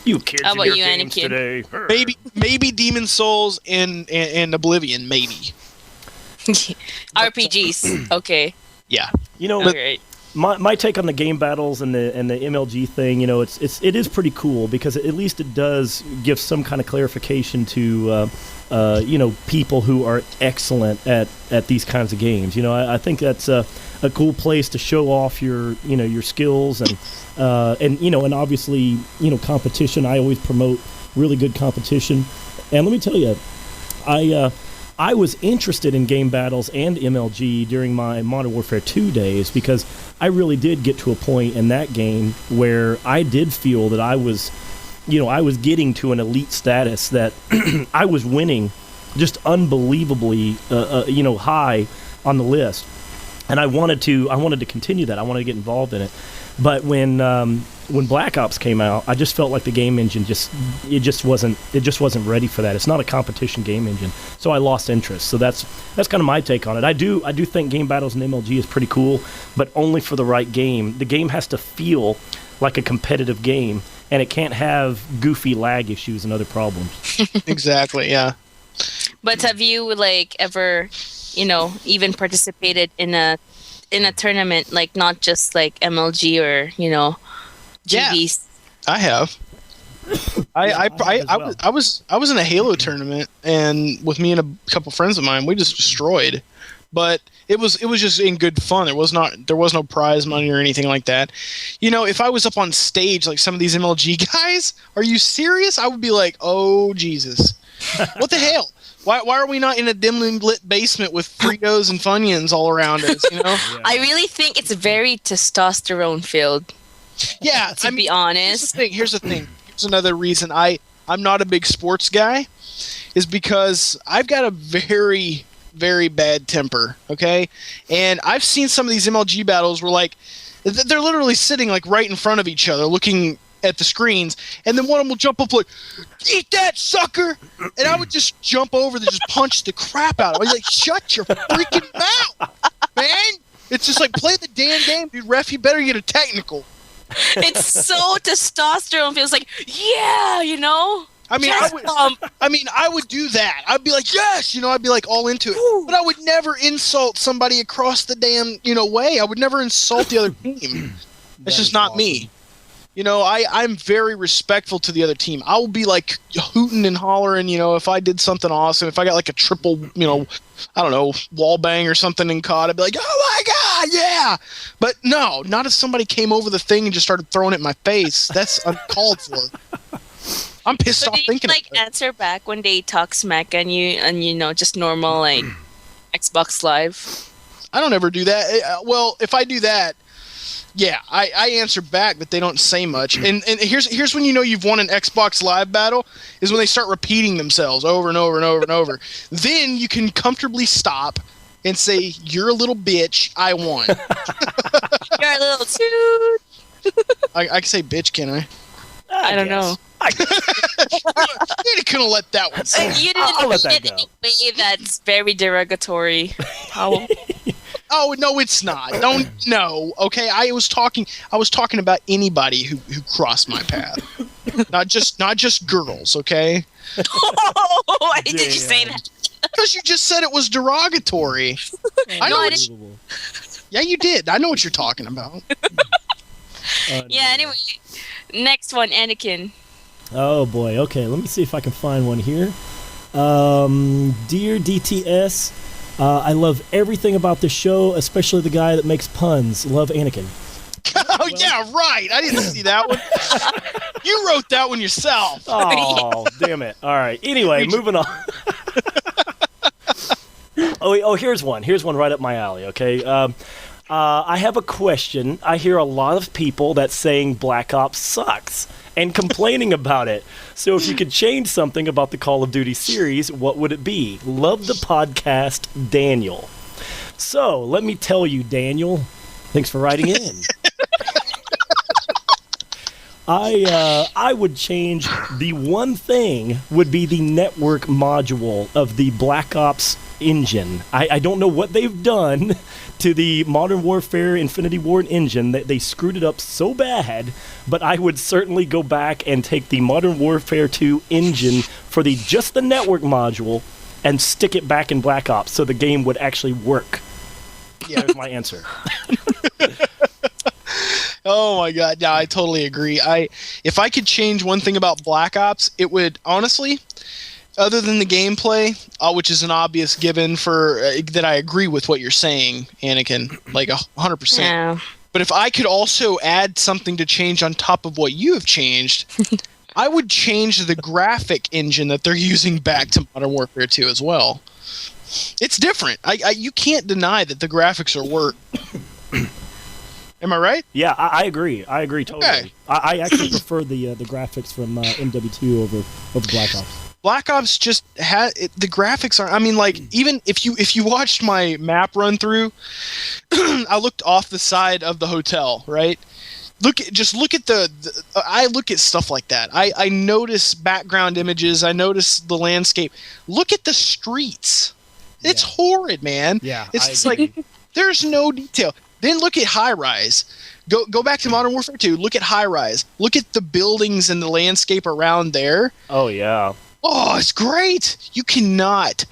Speaker 3: You kids
Speaker 1: How
Speaker 3: in
Speaker 1: about
Speaker 3: your
Speaker 1: you,
Speaker 3: games
Speaker 1: Anakin?
Speaker 3: today.
Speaker 2: Maybe Demon Souls and Oblivion, maybe.
Speaker 1: RPGs. Okay.
Speaker 2: Yeah.
Speaker 3: You know,
Speaker 1: Alright.
Speaker 3: my take on the game battles and the MLG thing, you know, it is pretty cool because at least it does give some kind of clarification to you know, people who are excellent at these kinds of games. You know, I think that's a cool place to show off your skills and you know, and obviously, you know, competition. I always promote really good competition. And let me tell you, I was interested in game battles and MLG during my Modern Warfare 2 days because I really did get to a point in that game where I did feel that I was getting to an elite status, that I was winning just unbelievably, you know, high on the list, and I wanted to continue that. I wanted to get involved in it. But when Black Ops came out, I just felt like the game engine just wasn't ready for that. It's not a competition game engine, so I lost interest. So that's kind of my take on it. I do think game battles in MLG is pretty cool, but only for the right game. The game has to feel like a competitive game, and it can't have goofy lag issues and other problems.
Speaker 2: Exactly. Yeah.
Speaker 1: But have you like ever, you know, even participated in a tournament, like not just like MLG or, you know, GBs?
Speaker 2: Yeah, I have. I was in a Halo tournament, and with me and a couple friends of mine, we just destroyed. But it was just in good fun. There was no prize money or anything like that. You know, if I was up on stage like some of these MLG guys, are you serious? I would be like, oh Jesus, what the hell? Why are we not in a dimly lit basement with Fritos and Funyuns all around us? You know?
Speaker 3: Yeah.
Speaker 1: I really think it's very testosterone filled.
Speaker 2: Yeah,
Speaker 1: To be honest.
Speaker 2: Here's the thing. Here's another reason I'm not a big sports guy, is because I've got a very, very bad temper. Okay, and I've seen some of these MLG battles where like they're literally sitting like right in front of each other, looking at the screens, and then one of them will jump up like, "Eat that, sucker!" And I would just jump over and just punch the crap out of him. I was like, "Shut your freaking mouth, man!" It's just like, play the damn game, dude. Ref, you better get a technical.
Speaker 1: It's so testosterone feels like, yeah, you know?
Speaker 2: I mean, I would do that. I'd be like, yes, you know, I'd be like all into it. But I would never insult somebody across the damn, you know, way. I would never insult the other team. It's just not me. You know, I'm very respectful to the other team. I will be like hooting and hollering, you know, if I did something awesome. If I got like a triple, you know, I don't know, wall bang or something in COD, I'd be like, oh my God, yeah. But no, not if somebody came over the thing and just started throwing it in my face. That's uncalled for. I'm pissed off thinking
Speaker 1: like
Speaker 2: about it.
Speaker 1: answer back when they talk smack on you and, you know, just normal like Xbox Live?
Speaker 2: I don't ever do that. Well, if I do that, yeah, I answer back, but they don't say much. And here's when you know you've won an Xbox Live battle, is when they start repeating themselves over and over and over and over. Then you can comfortably stop and say, "You're a little bitch, I won."
Speaker 1: You're a little toot.
Speaker 2: I can say bitch, can I?
Speaker 1: I don't know.
Speaker 2: You couldn't let that one slide.
Speaker 1: You
Speaker 3: I'll let
Speaker 1: didn't
Speaker 3: that
Speaker 1: in
Speaker 3: go.
Speaker 1: a way that's very derogatory. How?
Speaker 2: Oh no, it's not. Don't no. Okay, I was talking about anybody who crossed my path, not just girls. Okay.
Speaker 1: Oh, why did you say that?
Speaker 2: Because you just said it was derogatory. I know. Yeah, you did. I know what you're talking about.
Speaker 1: Yeah. Anyway, next one, Anakin.
Speaker 3: Oh boy. Okay, let me see if I can find one here. Dear DTS, I love everything about the show, especially the guy that makes puns. Love, Anakin.
Speaker 2: Oh yeah, right. I didn't see that one. You wrote that one yourself.
Speaker 3: Oh, damn it. All right. Anyway, moving on. Oh, here's one. Here's one right up my alley, okay? I have a question. I hear a lot of people that saying Black Ops sucks and complaining about it. So if you could change something about the Call of Duty series, what would it be? Love the podcast, Daniel. So let me tell you, Daniel. Thanks for writing in. I would change the one thing would be the network module of the Black Ops engine. I don't know what they've done to the Modern Warfare Infinity Ward engine that they screwed it up so bad, but I would certainly go back and take the Modern Warfare 2 engine for just the network module and stick it back in Black Ops so the game would actually work. Yeah, there's my answer.
Speaker 2: Oh my god, yeah, I totally agree. If I could change one thing about Black Ops, it would honestly, other than the gameplay, which is an obvious given for that I agree with what you're saying, Anakin, like 100%.
Speaker 1: Yeah.
Speaker 2: But if I could also add something to change on top of what you have changed, I would change the graphic engine that they're using back to Modern Warfare 2 as well. It's different. You can't deny that the graphics are work. Am I right?
Speaker 3: Yeah, I agree. I agree totally.
Speaker 2: Okay.
Speaker 3: I actually prefer the graphics from MW2 over Black Ops.
Speaker 2: Black Ops just had the graphics are. I mean, like even if you watched my map run through, I looked off the side of the hotel. Right, look at the. I look at stuff like that. I notice background images. I notice the landscape. Look at the streets. It's horrid, man.
Speaker 3: Yeah,
Speaker 2: it's just like there's no detail. Then look at High Rise. Go back to Modern Warfare 2. Look at High Rise. Look at the buildings and the landscape around there.
Speaker 3: Oh yeah.
Speaker 2: Oh, it's great. You cannot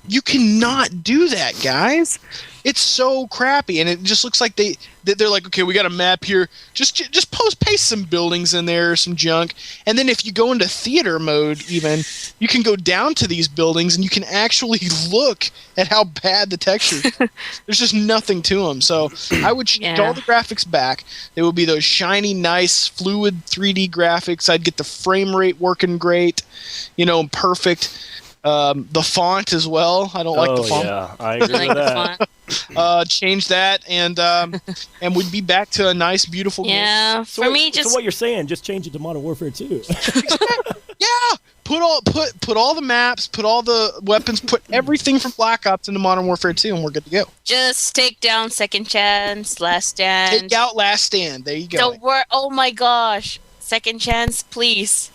Speaker 2: do that, guys. It's so crappy, and it just looks like they're like, okay, we got a map here. Just paste some buildings in there, some junk, and then if you go into theater mode, even you can go down to these buildings and you can actually look at how bad the textures are. There's just nothing to them. So I would change all the graphics back. They would be those shiny, nice, fluid 3D graphics. I'd get the frame rate working great, perfect. The font as well. I don't like the font.
Speaker 3: Yeah, I agree with
Speaker 1: that.
Speaker 2: Change that, and we'd be back to a nice, beautiful game.
Speaker 1: Yeah,
Speaker 3: So
Speaker 1: for me,
Speaker 3: so what you're saying, just change it to Modern Warfare 2.
Speaker 2: Yeah, put all the maps, put all the weapons, put everything from Black Ops into Modern Warfare 2, and we're good to go.
Speaker 1: just take down Second Chance, Last Stand.
Speaker 2: Take out Last Stand. There you go.
Speaker 1: Oh my gosh, Second Chance, please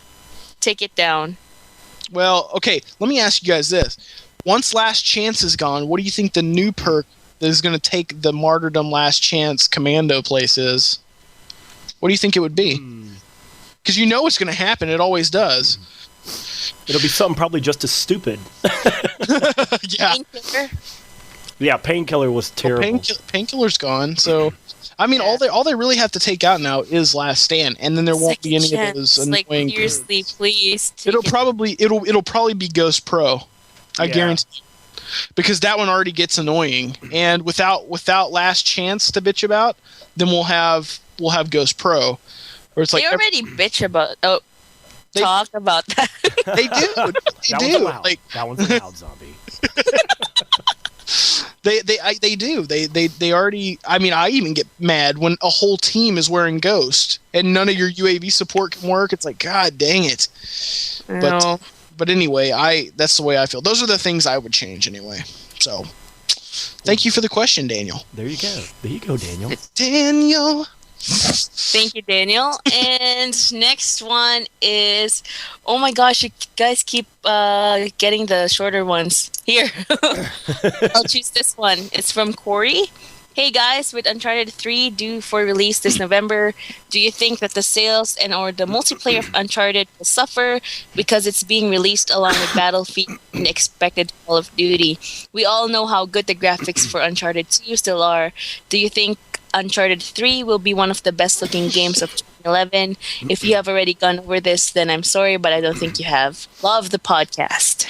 Speaker 1: take it down.
Speaker 2: Well, okay, let me ask you guys this. Once Last Chance is gone, what do you think the new perk that is going to take the Martyrdom Last Chance commando place is? What do you think it would be? Because you know it's going to happen. It always does.
Speaker 3: It'll be something probably just as stupid.
Speaker 2: Yeah.
Speaker 1: Painkiller?
Speaker 3: Yeah, Painkiller was terrible.
Speaker 2: Painkiller's gone, so... I mean, all they really have to take out now is Last Stand, and then there won't be any of those annoying.
Speaker 1: Like, seriously, please.
Speaker 2: It'll probably be Ghost Pro, I guarantee, because that one already gets annoying. And without Last Chance to bitch about, then we'll have Ghost Pro, where it's like
Speaker 1: they already bitch about. Talk about that.
Speaker 2: They do. They do. Like
Speaker 3: that one's a loud zombie.
Speaker 2: They do. They already. I mean, I even get mad when a whole team is wearing Ghost and none of your UAV support can work. It's like, God dang it. But anyway, that's the way I feel. Those are the things I would change anyway. So, thank you for the question, Daniel.
Speaker 3: There you go, Daniel.
Speaker 2: Daniel.
Speaker 1: Thank you, Daniel. And next one is, oh my gosh, you guys keep getting the shorter ones. Here, I'll choose this one. It's from Corey. Hey guys, with Uncharted 3 due for release this November, do you think that the sales or the multiplayer of Uncharted will suffer because it's being released along with Battlefield and expected Call of Duty? We all know how good the graphics for Uncharted 2 still are. Do you think Uncharted 3 will be one of the best looking games of 2011? If you have already gone over this, then I'm sorry, but I don't think you have. Love the podcast.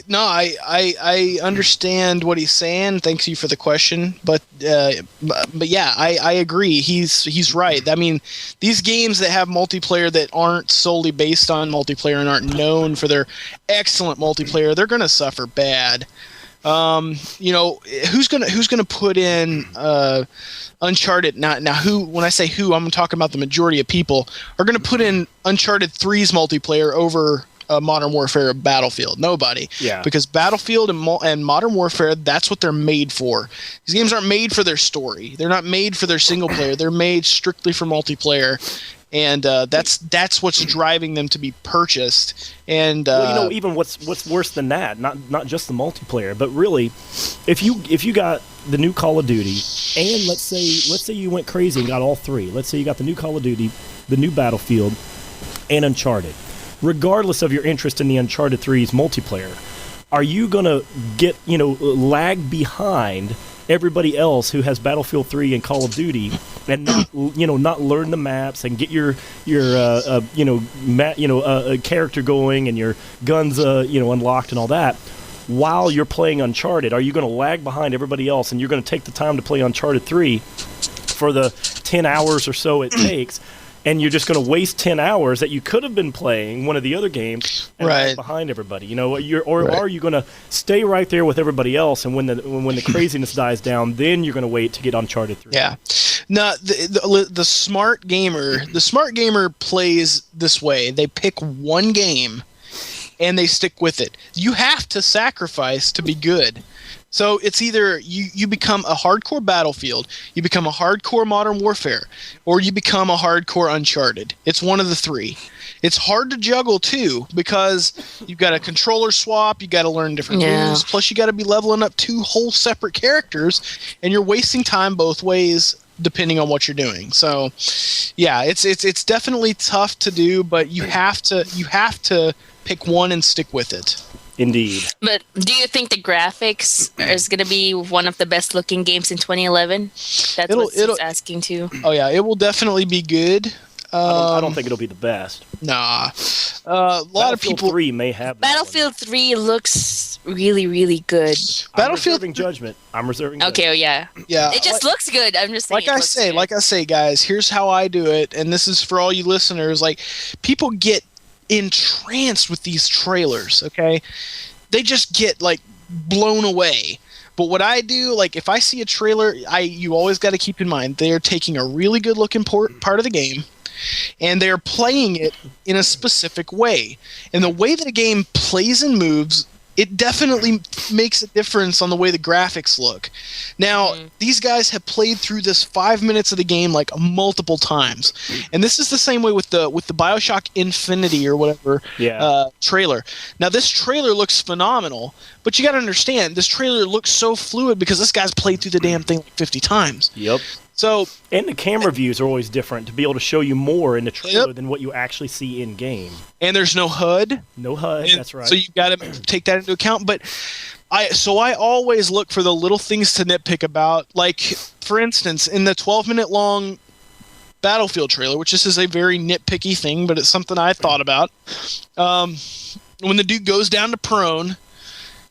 Speaker 2: No, I understand what he's saying. Thanks you for the question, but yeah, I agree. He's right. I mean, these games that have multiplayer that aren't solely based on multiplayer and aren't known for their excellent multiplayer, they're going to suffer bad. Who's gonna put in Uncharted now? Who? When I say who, I'm talking about the majority of people are gonna put in Uncharted 3's multiplayer over Modern Warfare or Battlefield. Nobody. Yeah. Because Battlefield and Modern Warfare, that's what they're made for. These games aren't made for their story. They're not made for their single player. They're made strictly for multiplayer. and that's what's driving them to be purchased. And
Speaker 3: well, even what's worse than that, not just the multiplayer, but really, if you got the new Call of Duty, and let's say you went crazy and got all three. Let's say you got the new Call of Duty, the new Battlefield, and Uncharted. Regardless of your interest in the Uncharted 3's multiplayer, are you gonna get lag behind everybody else who has Battlefield 3 and Call of Duty, and not learn the maps and get your character going and your guns unlocked and all that while you're playing Uncharted? Are you going to lag behind everybody else, and you're going to take the time to play Uncharted 3 for the 10 hours or so it takes, and you're just going to waste 10 hours that you could have been playing one of the other games and lag behind everybody? Are you going to stay right there with everybody else, and when the craziness dies down, then you're going to wait to get Uncharted 3?
Speaker 2: Yeah. No, the smart gamer plays this way. They pick one game and they stick with it. You have to sacrifice to be good. So it's either you become a hardcore Battlefield, you become a hardcore Modern Warfare, or you become a hardcore Uncharted. It's one of the three. It's hard to juggle too, because you've got a controller swap, you got to learn different moves, plus you got to be leveling up two whole separate characters, and you're wasting time both ways depending on what you're doing. So yeah, it's definitely tough to do, but you have to pick one and stick with it.
Speaker 3: Indeed.
Speaker 1: But do you think the graphics is going to be one of the best looking games in 2011? That's what it's asking too.
Speaker 2: Oh yeah, it will definitely be good.
Speaker 3: I don't think it'll be the best.
Speaker 2: Nah. A lot of people.
Speaker 3: 3 may have.
Speaker 1: Battlefield 3 looks really, really good.
Speaker 3: Battlefield judgment. I'm reserving.
Speaker 1: Okay. Oh, yeah.
Speaker 2: Yeah.
Speaker 1: It just looks good. I'm just saying.
Speaker 2: Like I say, guys. Here's how I do it, and this is for all you listeners. Like, people get entranced with these trailers. Okay, they just get like blown away. But what I do, like, if I see a trailer, you always got to keep in mind they are taking a really good looking part of the game, and they're playing it in a specific way. And the way that a game plays and moves, it definitely makes a difference on the way the graphics look. Now, these guys have played through this 5 minutes of the game like multiple times. And this is the same way with the BioShock Infinity or whatever trailer. Now, this trailer looks phenomenal, but you got to understand, this trailer looks so fluid because this guy's played through the damn thing like 50 times.
Speaker 3: Yep.
Speaker 2: So,
Speaker 3: and the camera views are always different to be able to show you more in the trailer than what you actually see in game.
Speaker 2: And there's no HUD.
Speaker 3: No HUD, that's right.
Speaker 2: So you got to take that into account. But I always look for the little things to nitpick about. Like, for instance, in the 12-minute long Battlefield trailer, which this is a very nitpicky thing, but it's something I thought about. When the dude goes down to prone,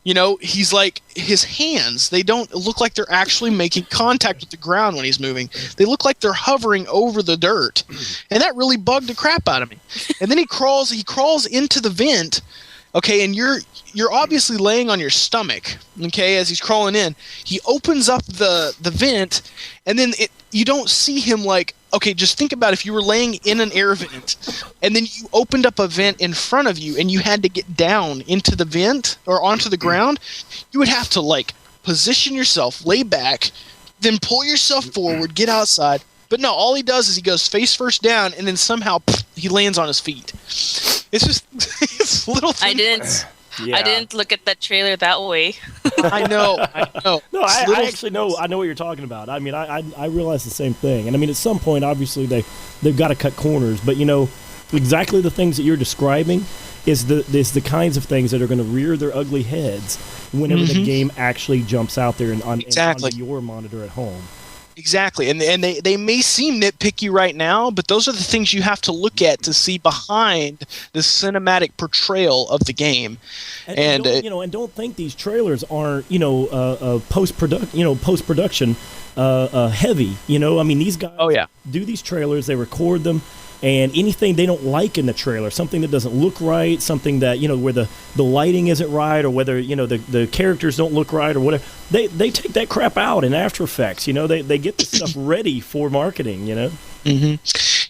Speaker 2: he's like, his hands, they don't look like they're actually making contact with the ground when he's moving. They look like they're hovering over the dirt. And that really bugged the crap out of me. And then he crawls into the vent, okay, and you're obviously laying on your stomach, okay, as he's crawling in. He opens up the vent, and then you don't see him like, okay, just think about if you were laying in an air vent, and then you opened up a vent in front of you, and you had to get down into the vent or onto the ground. You would have to, like, position yourself, lay back, then pull yourself forward, get outside. But no, all he does is he goes face first down, and then somehow he lands on his feet. It's just it's little things.
Speaker 1: I didn't look at that trailer that way.
Speaker 2: I know.
Speaker 3: No, I actually know. I know what you're talking about. I mean, I realize the same thing. And I mean, at some point, obviously, they've got to cut corners. But exactly the things that you're describing is the kinds of things that are going to rear their ugly heads whenever the game actually jumps out there and on your monitor at home.
Speaker 2: Exactly, and they may seem nitpicky right now, but those are the things you have to look at to see behind the cinematic portrayal of the game. And
Speaker 3: don't think these trailers aren't post production heavy. I mean, these guys do these trailers, they record them. And anything they don't like in the trailer, something that doesn't look right, something that, where the lighting isn't right, or whether, the characters don't look right or whatever, they take that crap out in After Effects. They get the stuff ready for marketing,
Speaker 2: Mm-hmm.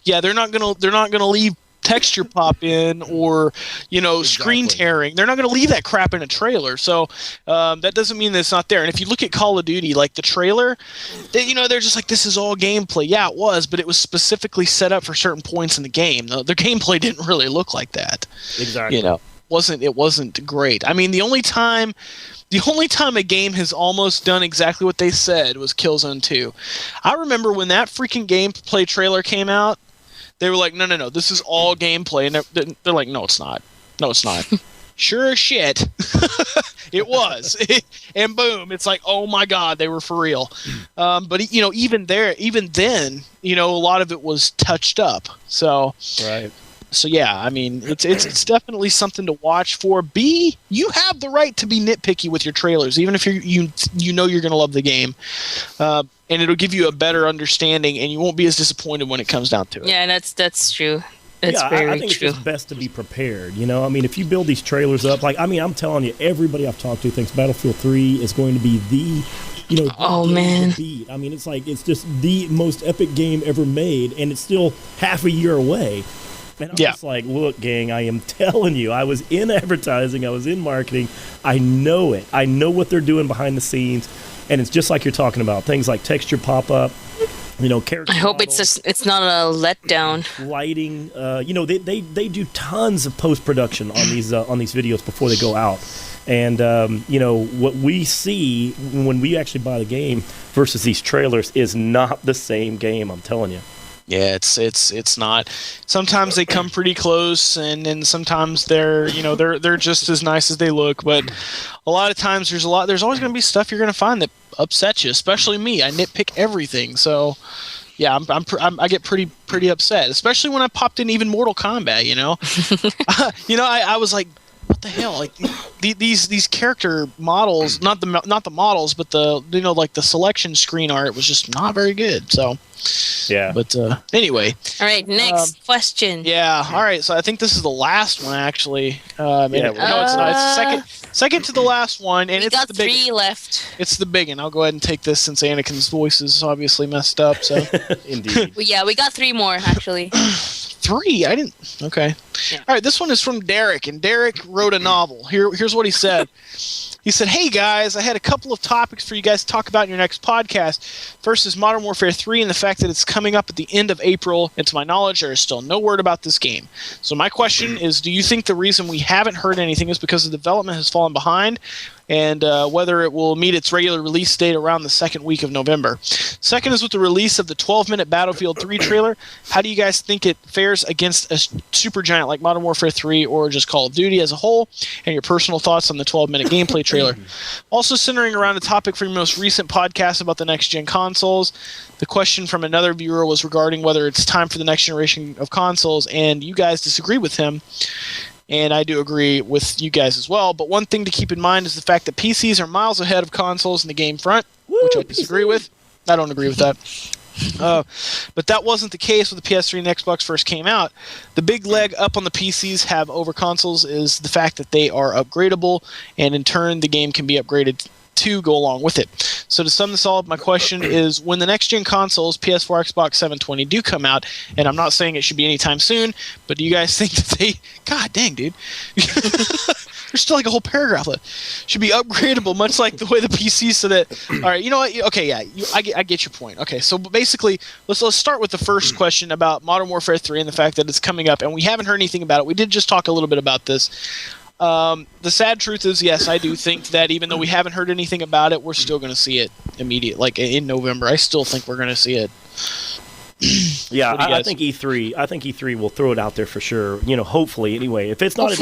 Speaker 2: Yeah, they're not gonna leave texture pop in or screen tearing. They're not going to leave that crap in a trailer. So that doesn't mean that it's not there. And if you look at Call of Duty, like the trailer, they're just like, this is all gameplay. Yeah, it was, but it was specifically set up for certain points in the game. Their gameplay didn't really look like that.
Speaker 3: Exactly.
Speaker 2: It wasn't great. I mean, the only time a game has almost done exactly what they said was Killzone 2. I remember when that freaking gameplay trailer came out, they were like, no, this is all gameplay. And they're like, no, it's not. No, it's not. Sure as shit. It was. And boom, it's like, oh my God, they were for real. But, even then, a lot of it was touched up. So,
Speaker 3: right.
Speaker 2: So yeah, I mean, it's definitely something to watch for. You have the right to be nitpicky with your trailers, even if you're going to love the game, and it'll give you a better understanding, and you won't be as disappointed when it comes down to it.
Speaker 1: Yeah, that's true. It's very
Speaker 3: I think
Speaker 1: true.
Speaker 3: it's just best to be prepared. I mean, if you build these trailers up, I'm telling you, everybody I've talked to thinks Battlefield 3 is going to be the
Speaker 1: man.
Speaker 3: beat. I mean, it's just the most epic game ever made, and it's still half a year away. And I'm just like, look, gang, I am telling you, I was in advertising, I was in marketing, I know it. I know what they're doing behind the scenes, and it's just like you're talking about, things like texture pop-up, character
Speaker 1: I hope
Speaker 3: models,
Speaker 1: it's not a letdown.
Speaker 3: lighting. They do tons of post-production on these videos before they go out. And, what we see when we actually buy the game versus these trailers is not the same game, I'm telling you.
Speaker 2: Yeah, it's not. Sometimes they come pretty close, and then sometimes they're just as nice as they look. But a lot of times there's always going to be stuff you're going to find that upsets you. Especially me, I nitpick everything. So yeah, I get pretty upset, especially when I popped in even Mortal Kombat. I was like, what the hell? Like these character models, not the models, but the the selection screen art was just not very good. So
Speaker 3: yeah.
Speaker 2: But anyway.
Speaker 1: All right, next question.
Speaker 2: Yeah. All right. So I think this is the last one actually. No, it's not. It's second to the last one, and it's
Speaker 1: got
Speaker 2: the big.
Speaker 1: 3 left.
Speaker 2: It's the big one. I'll go ahead and take this since Anakin's voice is obviously messed up. So
Speaker 3: Indeed.
Speaker 1: Well, yeah, we got 3 more actually.
Speaker 2: 3? I didn't. Okay.
Speaker 1: Yeah.
Speaker 2: All right. This one is from Derek, and Derek wrote a novel. Here's what he said. He said, "Hey guys, I had a couple of topics for you guys to talk about in your next podcast. First is Modern Warfare 3 and the fact that it's coming up at the end of April, and to my knowledge, there is still no word about this game. So my question is, do you think the reason we haven't heard anything is because the development has fallen behind, and whether it will meet its regular release date around the second week of November? Second is with the release of the 12-minute Battlefield 3 trailer, how do you guys think it fares against a supergiant like Modern Warfare 3 or just Call of Duty as a whole, and your personal thoughts on the 12-minute gameplay trailer? Also centering around the topic for your most recent podcast about the next-gen consoles, the question from another viewer was regarding whether it's time for the next generation of consoles, and you guys disagree with him. And I do agree with you guys as well. But one thing to keep in mind is the fact that PCs are miles ahead of consoles in the game front, which I disagree with. I don't agree with that. But that wasn't the case when the PS3 and Xbox first came out. The big leg up on the PCs have over consoles is the fact that they are upgradable, and in turn the game can be upgraded to go along with it. So to sum this all up, my question is, when the next-gen consoles, PS4, Xbox 720, do come out, and I'm not saying it should be anytime soon, but do you guys think that they... God dang, dude. There's still like a whole paragraph left. Should be upgradable, much like the way the PC, so that... All right, you know what? Okay, yeah, I get your point. Okay, so basically, let's start with the first question about Modern Warfare 3 and the fact that it's coming up, and we haven't heard anything about it. We did just talk a little bit about this. The sad truth is, yes, I do think that even though we haven't heard anything about it, we're still going to see it like in November. I still think we're going to see it.
Speaker 3: Yeah, I think E3. I think E3 will throw it out there for sure. Hopefully, anyway. If it's not at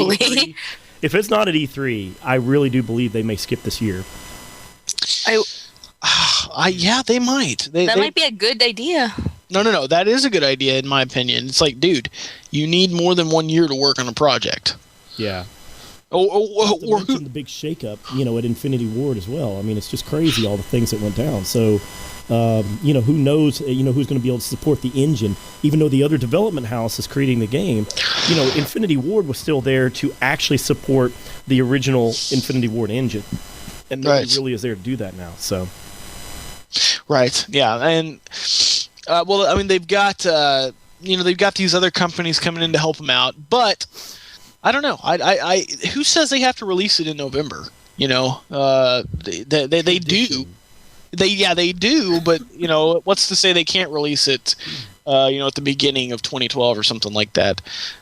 Speaker 3: E3, I really do believe they may skip this year.
Speaker 2: Yeah, they might.
Speaker 1: That might be a good idea.
Speaker 2: No. That is a good idea in my opinion. It's like, dude, you need more than 1 year to work on a project.
Speaker 3: Yeah.
Speaker 2: Or
Speaker 3: the big shakeup, at Infinity Ward as well. I mean, it's just crazy all the things that went down. So, who knows? Who's going to be able to support the engine? Even though the other development house is creating the game, Infinity Ward was still there to actually support the original Infinity Ward engine, and nobody really is there to do that now. So,
Speaker 2: right, yeah, and well, I mean, they've got. they've got these other companies coming in to help them out, but I don't know. I who says they have to release it in November? They do. They do, but what's to say they can't release it at the beginning of 2012 or something like that.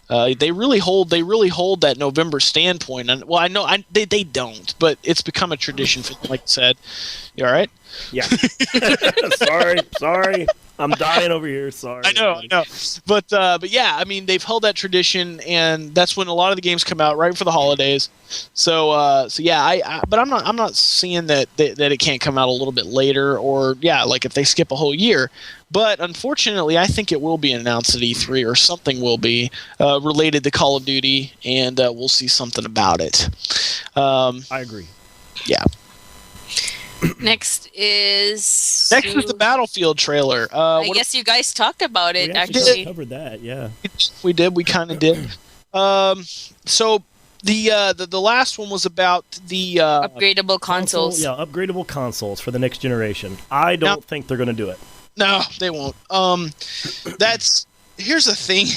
Speaker 2: They really hold that November standpoint, and well, I know they don't, but it's become a tradition for them, like I said. You all right?
Speaker 3: Yeah. Sorry. I'm dying over here. Sorry.
Speaker 2: I know. But yeah, I mean, they've held that tradition, and that's when a lot of the games come out right for the holidays. So yeah, but I'm not seeing that it can't come out a little bit later, or like if they skip a whole year. But unfortunately, I think it will be announced at E3, or something will be related to Call of Duty, and we'll see something about it.
Speaker 3: I agree.
Speaker 2: Yeah.
Speaker 1: Next is
Speaker 2: the Battlefield trailer.
Speaker 1: I guess you guys taled about it.
Speaker 3: We
Speaker 1: actually
Speaker 3: covered that. Yeah,
Speaker 2: we did. We kind of did. So the last one was about the
Speaker 1: upgradable consoles.
Speaker 3: Upgradable consoles for the next generation. I don't think they're going to do it.
Speaker 2: No, they won't. Here's the thing: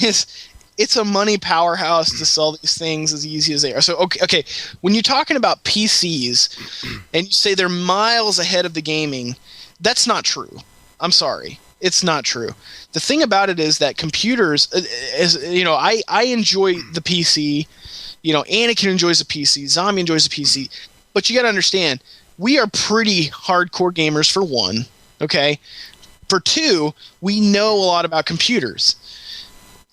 Speaker 2: it's a money powerhouse to sell these things as easy as they are. So okay, when you're talking about PCs and you say they're miles ahead of the gaming, that's not true. I'm sorry, it's not true. The thing about it is that computers, I enjoy the PC. Anakin enjoys the PC. Zombie enjoys the PC. But you got to understand, we are pretty hardcore gamers for one. Okay, for two, we know a lot about computers.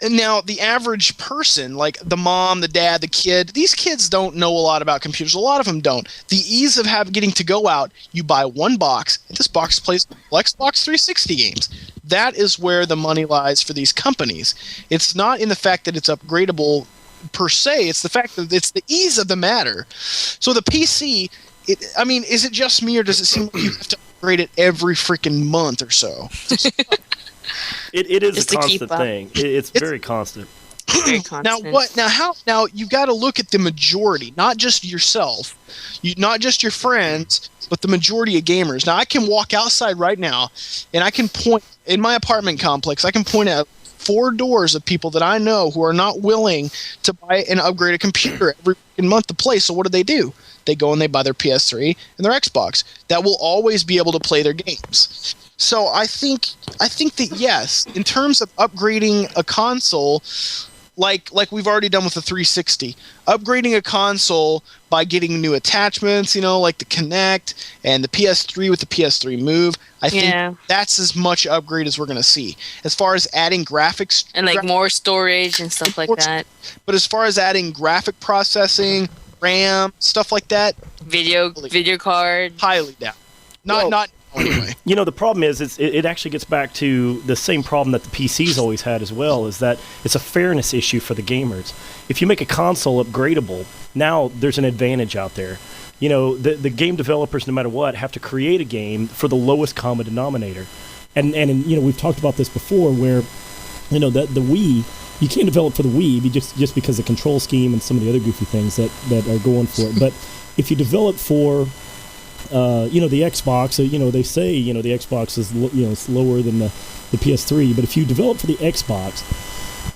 Speaker 2: And now the average person, like the mom, the dad, the kid, these kids don't know a lot about computers. A lot of them don't. The ease of getting to go out, you buy one box, and this box plays Xbox 360 games. That is where the money lies for these companies. It's not in the fact that it's upgradable per se. It's the fact that it's the ease of the matter. So the PC, is it just me, or does it seem like you have to upgrade it every freaking month or so?
Speaker 3: It is a constant thing. It's very constant.
Speaker 1: Very constant.
Speaker 2: Now what? Now you've got to look at the majority, not just yourself, not just your friends, but the majority of gamers. Now I can walk outside right now, and I can point in my apartment complex. I can point out 4 doors of people that I know who are not willing to buy and upgrade a computer every month to play. So what do? They go and they buy their PS3 and their Xbox. That will always be able to play their games. So I think that yes, in terms of upgrading a console, like we've already done with the 360, upgrading a console by getting new attachments, like the Kinect and the PS3 with the PS3 Move, I think that's as much upgrade as we're going to see. As far as adding graphics
Speaker 1: and more storage and stuff like that. But
Speaker 2: as far as adding graphic processing, RAM, stuff like that,
Speaker 1: video card,
Speaker 2: highly doubt. Not anyway.
Speaker 3: The problem is it actually gets back to the same problem that the PC's always had as well, is that it's a fairness issue for the gamers. If you make a console upgradable, now there's an advantage out there. The game developers, no matter what, have to create a game for the lowest common denominator. And we've talked about this before, where the Wii, you can't develop for the Wii just because of the control scheme and some of the other goofy things that are going for it. But if you develop for the Xbox, they say, the Xbox is, slower than the PS3, but if you develop for the Xbox,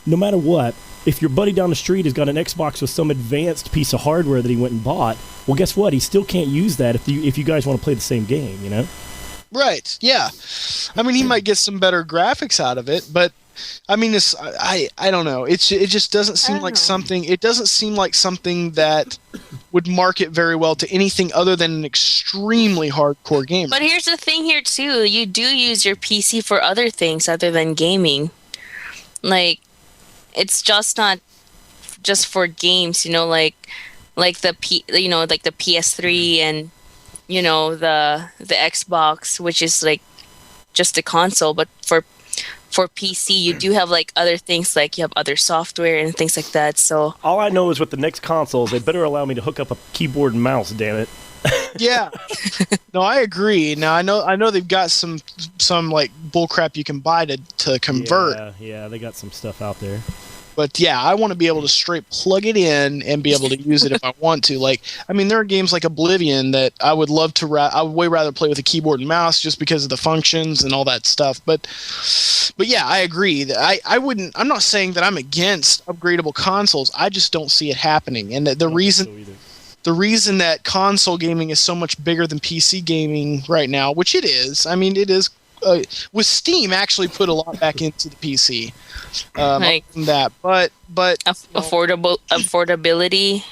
Speaker 3: no matter what, if your buddy down the street has got an Xbox with some advanced piece of hardware that he went and bought, well, guess what? He still can't use that if you guys want to play the same game,
Speaker 2: Right, yeah. He might get some better graphics out of it, but I don't know. It just doesn't seem like something. It doesn't seem like something that would market very well to anything other than an extremely hardcore gamer.
Speaker 1: But here's the thing here too. You do use your PC for other things other than gaming. It's just not just for games, like the PS3 and the Xbox, which is just a console, but for PC, you do have other things, you have other software and things like that. So
Speaker 3: all I know is with the next consoles, they better allow me to hook up a keyboard and mouse. Damn it!
Speaker 2: Yeah, no, I agree. Now I know they've got some bullcrap you can buy to convert.
Speaker 3: Yeah, they got some stuff out there.
Speaker 2: But yeah, I want to be able to straight plug it in and be able to use it if I want to. Like, I mean, there are games like Oblivion that I would love to. I would way rather play with a keyboard and mouse just because of the functions and all that stuff. But yeah, I agree that I wouldn't. I'm not saying that I'm against upgradable consoles. I just don't see it happening. And the reason that console gaming is so much bigger than PC gaming right now, which it is. I mean, it is. With Steam actually put a lot back into the PC,
Speaker 1: like
Speaker 2: that, but
Speaker 1: affordability,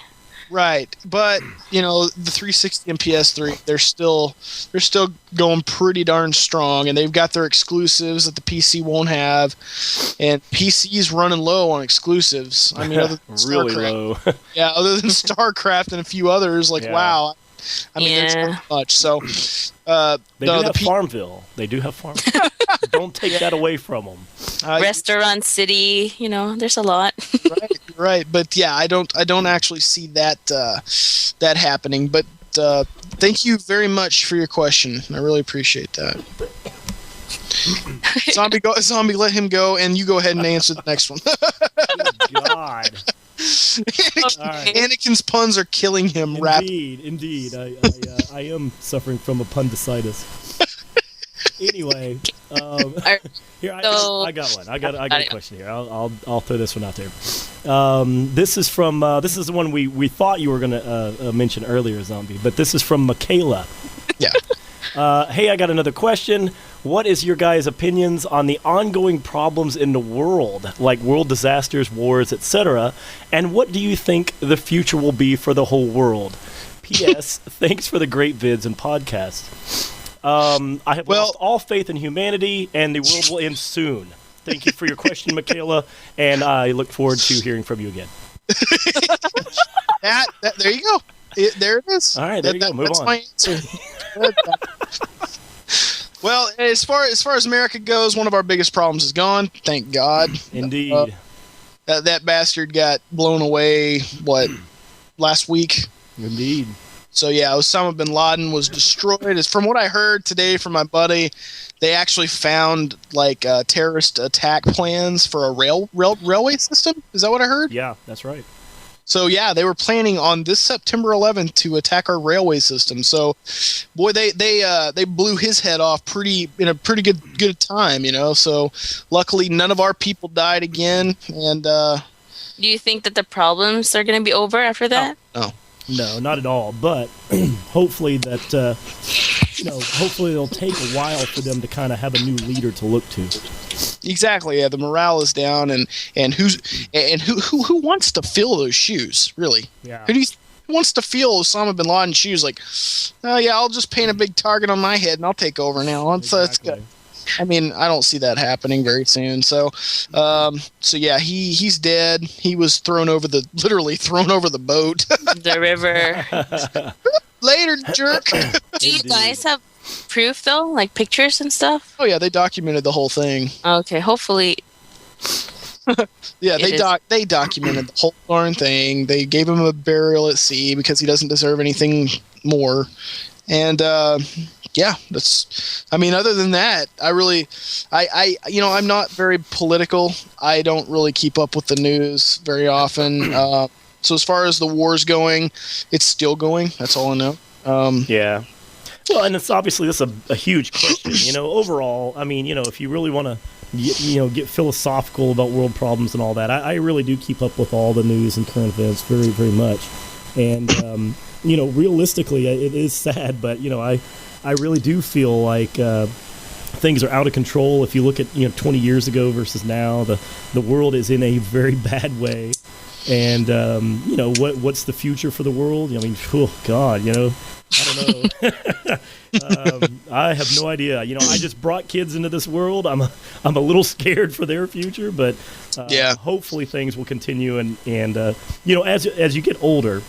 Speaker 2: right? But the 360 and PS3, they're still going pretty darn strong, and they've got their exclusives that the PC won't have, and PC's running low on exclusives. I mean, other than
Speaker 3: really
Speaker 2: StarCraft,
Speaker 3: low.
Speaker 2: yeah, other than StarCraft and a few others, like wow. I mean, there's not much. So
Speaker 3: they do have Farmville. They do have Farmville. Don't take that away from them.
Speaker 1: Restaurant City. There's a lot.
Speaker 2: right. But yeah, I don't actually see that that happening. But thank you very much for your question. I really appreciate that. Zombie, let him go, and you go ahead and answer the next one.
Speaker 3: Good God.
Speaker 2: Anakin's puns are killing him rapidly.
Speaker 3: Indeed. I am suffering from appendicitis. Anyway, here I got one. I got a question here. I'll throw this one out there. This is the one we thought you were going to mention earlier, Zombie, but this is from Michaela.
Speaker 2: Yeah.
Speaker 3: Hey, I got another question. What is your guys' opinions on the ongoing problems in the world, like world disasters, wars, etc., and what do you think the future will be for the whole world? P.S. Thanks for the great vids and podcasts. I have lost all faith in humanity, and the world will end soon. Thank you for your question, Michaela, and I look forward to hearing from you again.
Speaker 2: There you go. There it is.
Speaker 3: All right, there you go. Move on.
Speaker 2: That's my answer. Well, as far as America goes, one of our biggest problems is gone. Thank God.
Speaker 3: Indeed.
Speaker 2: That bastard got blown away, last week?
Speaker 3: Indeed.
Speaker 2: So yeah, Osama bin Laden was destroyed. From what I heard today from my buddy, they actually found terrorist attack plans for a railway system. Is that what I heard?
Speaker 3: Yeah, that's right.
Speaker 2: So yeah, they were planning on this September 11th to attack our railway system. So, boy, they blew his head off in a pretty good time, So, luckily, none of our people died again. And
Speaker 1: do you think that the problems are going to be over after that?
Speaker 3: No, not at all. But hopefully hopefully it'll take a while for them to kind of have a new leader to look to.
Speaker 2: Exactly. Yeah, the morale is down, and who wants to fill those shoes? Really?
Speaker 3: Yeah.
Speaker 2: Who wants to feel Osama bin Laden's shoes? Like, oh yeah, I'll just paint a big target on my head and I'll take over now. That's good. I mean, I don't see that happening very soon. So yeah, he's dead. He was literally thrown over the boat.
Speaker 1: The river.
Speaker 2: Later, jerk.
Speaker 1: Do you guys have proof though, like pictures and stuff?
Speaker 2: Oh yeah, they documented the whole thing.
Speaker 1: Okay, hopefully.
Speaker 2: Yeah, they documented the whole darn thing. They gave him a burial at sea because he doesn't deserve anything more. And yeah, other than that, I'm not very political. I don't really keep up with the news very often. So as far as the war's going, it's still going. That's all I know.
Speaker 3: Yeah. Well, and it's obviously this is a huge question. Overall, I mean, if you really want to, get philosophical about world problems and all that, I really do keep up with all the news and current events very, very much. And realistically, it is sad, but I really do feel like things are out of control. If you look at 20 years ago versus now, the world is in a very bad way. And what's the future for the world? I mean, oh God, I don't know. I have no idea. I just brought kids into this world. I'm a little scared for their future, but hopefully things will continue. And as you get older,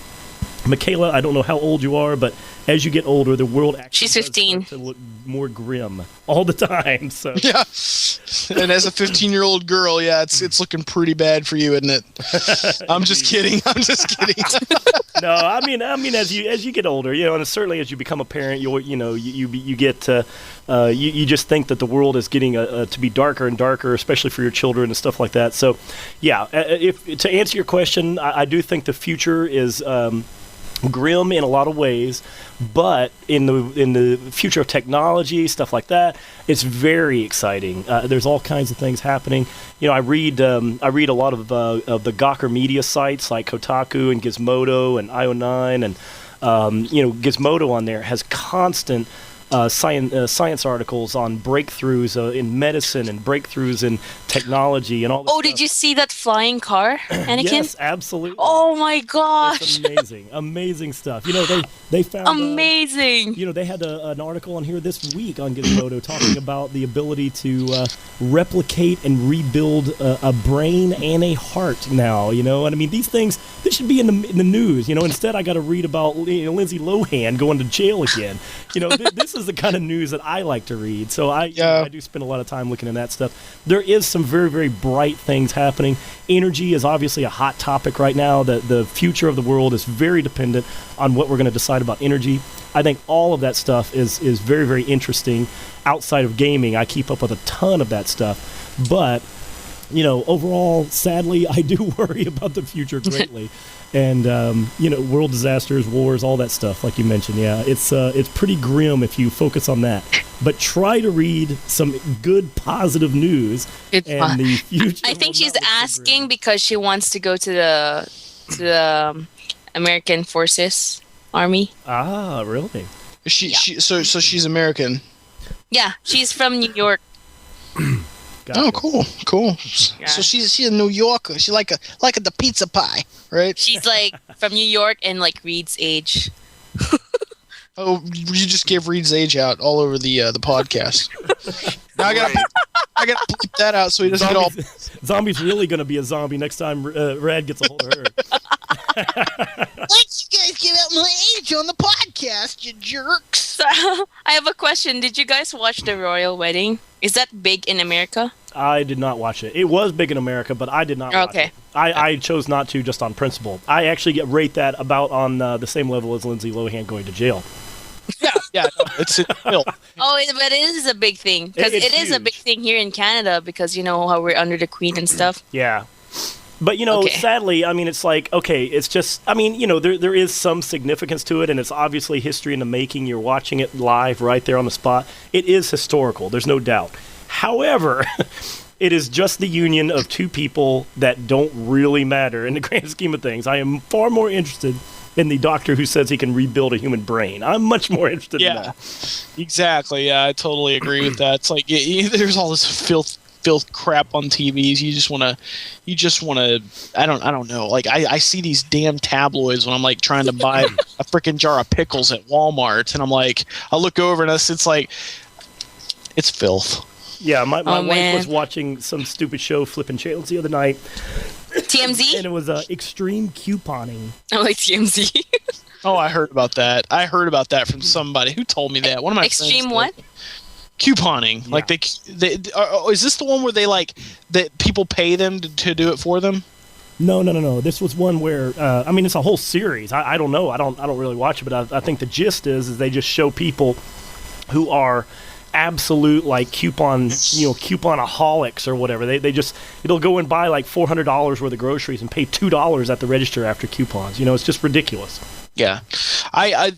Speaker 3: Michaela, I don't know how old you are, but as you get older, the world actually
Speaker 1: She's
Speaker 3: does
Speaker 1: 15.
Speaker 3: start to look more grim all the time. So
Speaker 2: Yeah. And as a 15-year-old girl, yeah, it's looking pretty bad for you, isn't it? I'm just kidding. I'm just kidding.
Speaker 3: no, I mean, as you get older, and certainly as you become a parent, you get to, you just think that the world is getting to be darker and darker, especially for your children and stuff like that. So, yeah, if to answer your question, I do think the future is grim in a lot of ways, but in the future of technology, stuff like that, it's very exciting. There's all kinds of things happening. I read a lot of the Gawker media sites like Kotaku and Gizmodo and IO9, and Gizmodo on there has constant science articles on breakthroughs in medicine and breakthroughs in technology and all this stuff.
Speaker 1: Did you see that flying car, Anakin?
Speaker 3: Yes, absolutely.
Speaker 1: Oh my gosh.
Speaker 3: It's amazing stuff. They found
Speaker 1: amazing.
Speaker 3: They had an article on here this week on Gizmodo talking about the ability to replicate and rebuild a brain and a heart now. And I mean, these things, this should be in the news. Instead I got to read about Lindsay Lohan going to jail again. This is the kind of news that I like to read. So I do spend a lot of time looking at that stuff. There is some very, very bright things happening. Energy is obviously a hot topic right now. The future of the world is very dependent on what we're going to decide about energy. I think all of that stuff is very, very interesting. Outside of gaming, I keep up with a ton of that stuff. But, overall, sadly, I do worry about the future greatly. And, world disasters, wars, all that stuff, like you mentioned. Yeah, it's pretty grim if you focus on that. But try to read some good, positive news. The future.
Speaker 1: I think she's asking because she wants to go to the American Forces Army.
Speaker 3: Ah, really?
Speaker 2: So she's American.
Speaker 1: Yeah, she's from New York.
Speaker 3: Gotcha.
Speaker 2: Oh, cool.
Speaker 1: Yeah.
Speaker 2: So she's a New Yorker. She's like the pizza pie, right?
Speaker 1: She's like from New York and like Reed's age.
Speaker 2: Oh, you just gave Reed's age out all over the podcast. Now I gotta bleep that out so he doesn't get all.
Speaker 3: Zombie's really gonna be a zombie next time Rad gets a hold of her.
Speaker 2: Why don't you guys give out my age on the podcast, you jerks?
Speaker 1: So, I have a question. Did you guys watch the royal wedding? Is that big in America?
Speaker 3: I did not watch it. It was big in America, but I did not watch it. I chose not to just on principle. I actually rate that about on the same level as Lindsay Lohan going to jail.
Speaker 2: Yeah, no, it's real.
Speaker 1: Oh, but it is a big thing because it is a big thing here in Canada because how we're under the Queen and stuff.
Speaker 3: Yeah. But, sadly, I mean, it's like, okay, it's just, I mean, there is some significance to it, and it's obviously history in the making. You're watching it live right there on the spot. It is historical. There's no doubt. However, it is just the union of two people that don't really matter in the grand scheme of things. I am far more interested in the doctor who says he can rebuild a human brain. I'm much more interested in that.
Speaker 2: Exactly. Yeah, I totally agree with that. It's like there's all this filth crap on TVs. You just want to I don't know. Like I see these damn tabloids when I'm like trying to buy a freaking jar of pickles at Walmart, and I'm like, I look over and it's like, it's filth.
Speaker 3: Yeah, my wife was watching some stupid show flipping channels the other night.
Speaker 1: TMZ?
Speaker 3: And it was extreme couponing.
Speaker 1: I like TMZ.
Speaker 2: Oh, I heard about that. I heard about that from somebody who told me that. One of my
Speaker 1: extreme
Speaker 2: friends
Speaker 1: what?
Speaker 2: did. Couponing. Yeah. Like they is this the one where they like that people pay them to do it for them?
Speaker 3: No. This was one where I mean, it's a whole series. I don't know. I don't really watch it, but I think the gist is they just show people who are absolute like couponaholics or whatever. It'll go and buy like $400 worth of groceries and pay $2 at the register after coupons. It's just ridiculous.
Speaker 2: Yeah, I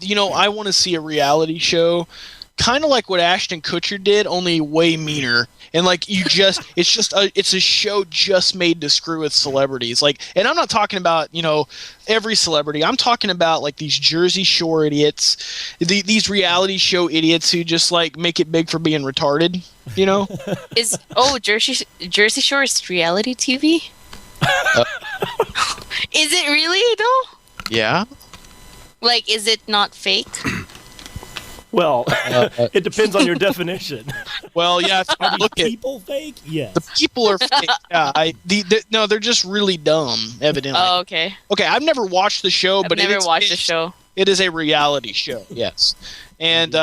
Speaker 2: want to see a reality show, kind of like what Ashton Kutcher did, only way meaner. And like it's a show just made to screw with celebrities. Like, and I'm not talking about every celebrity. I'm talking about like these Jersey Shore idiots, these reality show idiots who just like make it big for being retarded.
Speaker 1: Jersey Shore is reality TV? Is it really though?
Speaker 2: Yeah.
Speaker 1: Like, is it not fake?
Speaker 3: Well, it depends on your definition.
Speaker 2: Well, yeah. If you
Speaker 3: Are
Speaker 2: look
Speaker 3: these
Speaker 2: at
Speaker 3: people fake? Yes.
Speaker 2: the people are fake. Yeah, no, they're just really dumb. Evidently.
Speaker 1: Oh, okay.
Speaker 2: Okay, I've never watched the show,
Speaker 1: I've
Speaker 2: but
Speaker 1: never watched the show.
Speaker 2: It is a reality show. Yes, and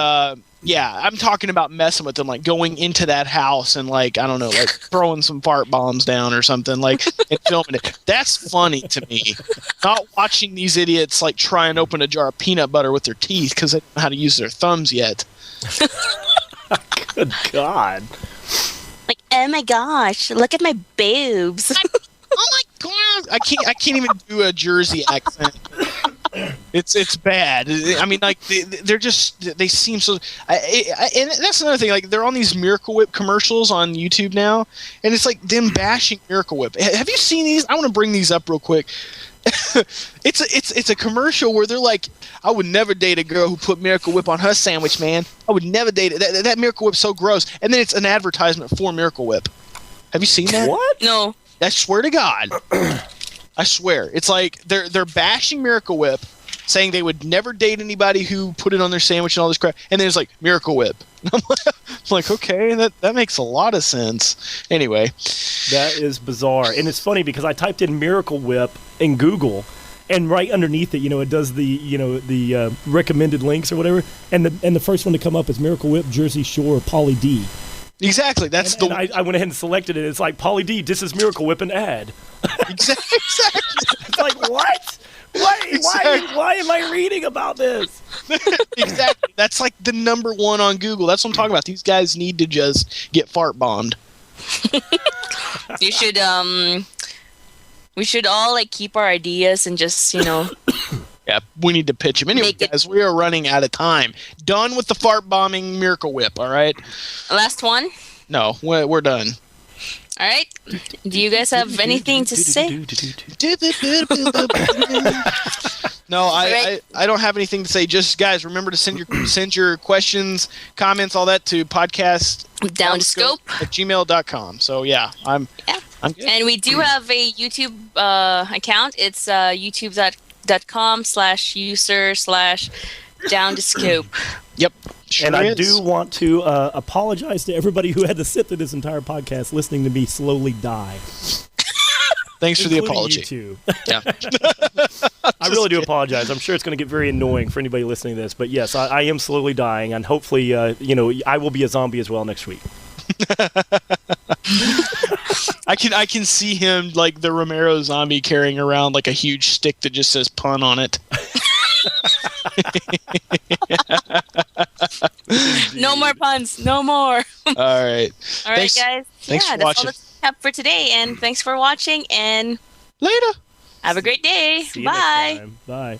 Speaker 2: yeah, I'm talking about messing with them, like going into that house and like I don't know, like throwing some fart bombs down or something, like and filming it. That's funny to me. Not watching these idiots like try and open a jar of peanut butter with their teeth because they don't know how to use their thumbs yet.
Speaker 3: Good God.
Speaker 1: Like, oh my gosh, look at my boobs.
Speaker 2: Oh my God! I can't even do a Jersey accent. It's bad. I mean, like they seem so. And that's another thing. Like they're on these Miracle Whip commercials on YouTube now, and it's like them bashing Miracle Whip. Have you seen these? I want to bring these up real quick. It's a commercial where they're like, I would never date a girl who put Miracle Whip on her sandwich, man. I would never date it. That Miracle Whip's so gross. And then it's an advertisement for Miracle Whip. Have you seen that?
Speaker 3: What?
Speaker 1: No.
Speaker 2: I swear to God. I swear. It's like they're bashing Miracle Whip, saying they would never date anybody who put it on their sandwich and all this crap. And then it's like, Miracle Whip. I'm like, okay, that makes a lot of sense. Anyway.
Speaker 3: That is bizarre. And it's funny because I typed in Miracle Whip in Google, and right underneath it, it does the recommended links or whatever. And the first one to come up is Miracle Whip, Jersey Shore, Pauly D.
Speaker 2: Exactly. That's
Speaker 3: and I went ahead and selected it. It's like, Pauly D, this is Miracle Whip, an ad.
Speaker 2: Exactly.
Speaker 3: It's like, what? Why am I reading about this?
Speaker 2: Exactly. That's like the number one on Google. That's what I'm talking about. These guys need to just get fart bombed.
Speaker 1: You should we should all like keep our ideas and just
Speaker 2: Yeah, we need to pitch them. Anyway, guys, we are running out of time. Done with the fart bombing Miracle Whip, all right?
Speaker 1: Last one.
Speaker 2: No, we're done.
Speaker 1: All right. Do you guys have anything to say?
Speaker 2: No, I don't have anything to say. Just guys, remember to send your questions, comments, all that to podcastdownthescope@gmail.com. So yeah, I'm good.
Speaker 1: And we do have a YouTube account. It's youtube.com/user/downthescope.
Speaker 2: Yep. Sure
Speaker 3: and I
Speaker 2: is.
Speaker 3: do want to apologize to everybody who had to sit through this entire podcast listening to me slowly die.
Speaker 2: Thanks for the apology.
Speaker 3: You too.
Speaker 2: Yeah.
Speaker 3: I really do apologize. I'm sure it's going to get very annoying for anybody listening to this. But yes, I am slowly dying, and hopefully, I will be a zombie as well next week.
Speaker 2: I can see him like the Romero zombie carrying around like a huge stick that just says pun on it.
Speaker 1: No more puns. No more.
Speaker 2: All right.
Speaker 1: All right, guys.
Speaker 2: Thanks for
Speaker 1: that's
Speaker 2: watching.
Speaker 1: all we have for today, and thanks for watching. And
Speaker 2: Later.
Speaker 1: have a great day.
Speaker 3: See you
Speaker 1: Bye.
Speaker 3: next time. Bye.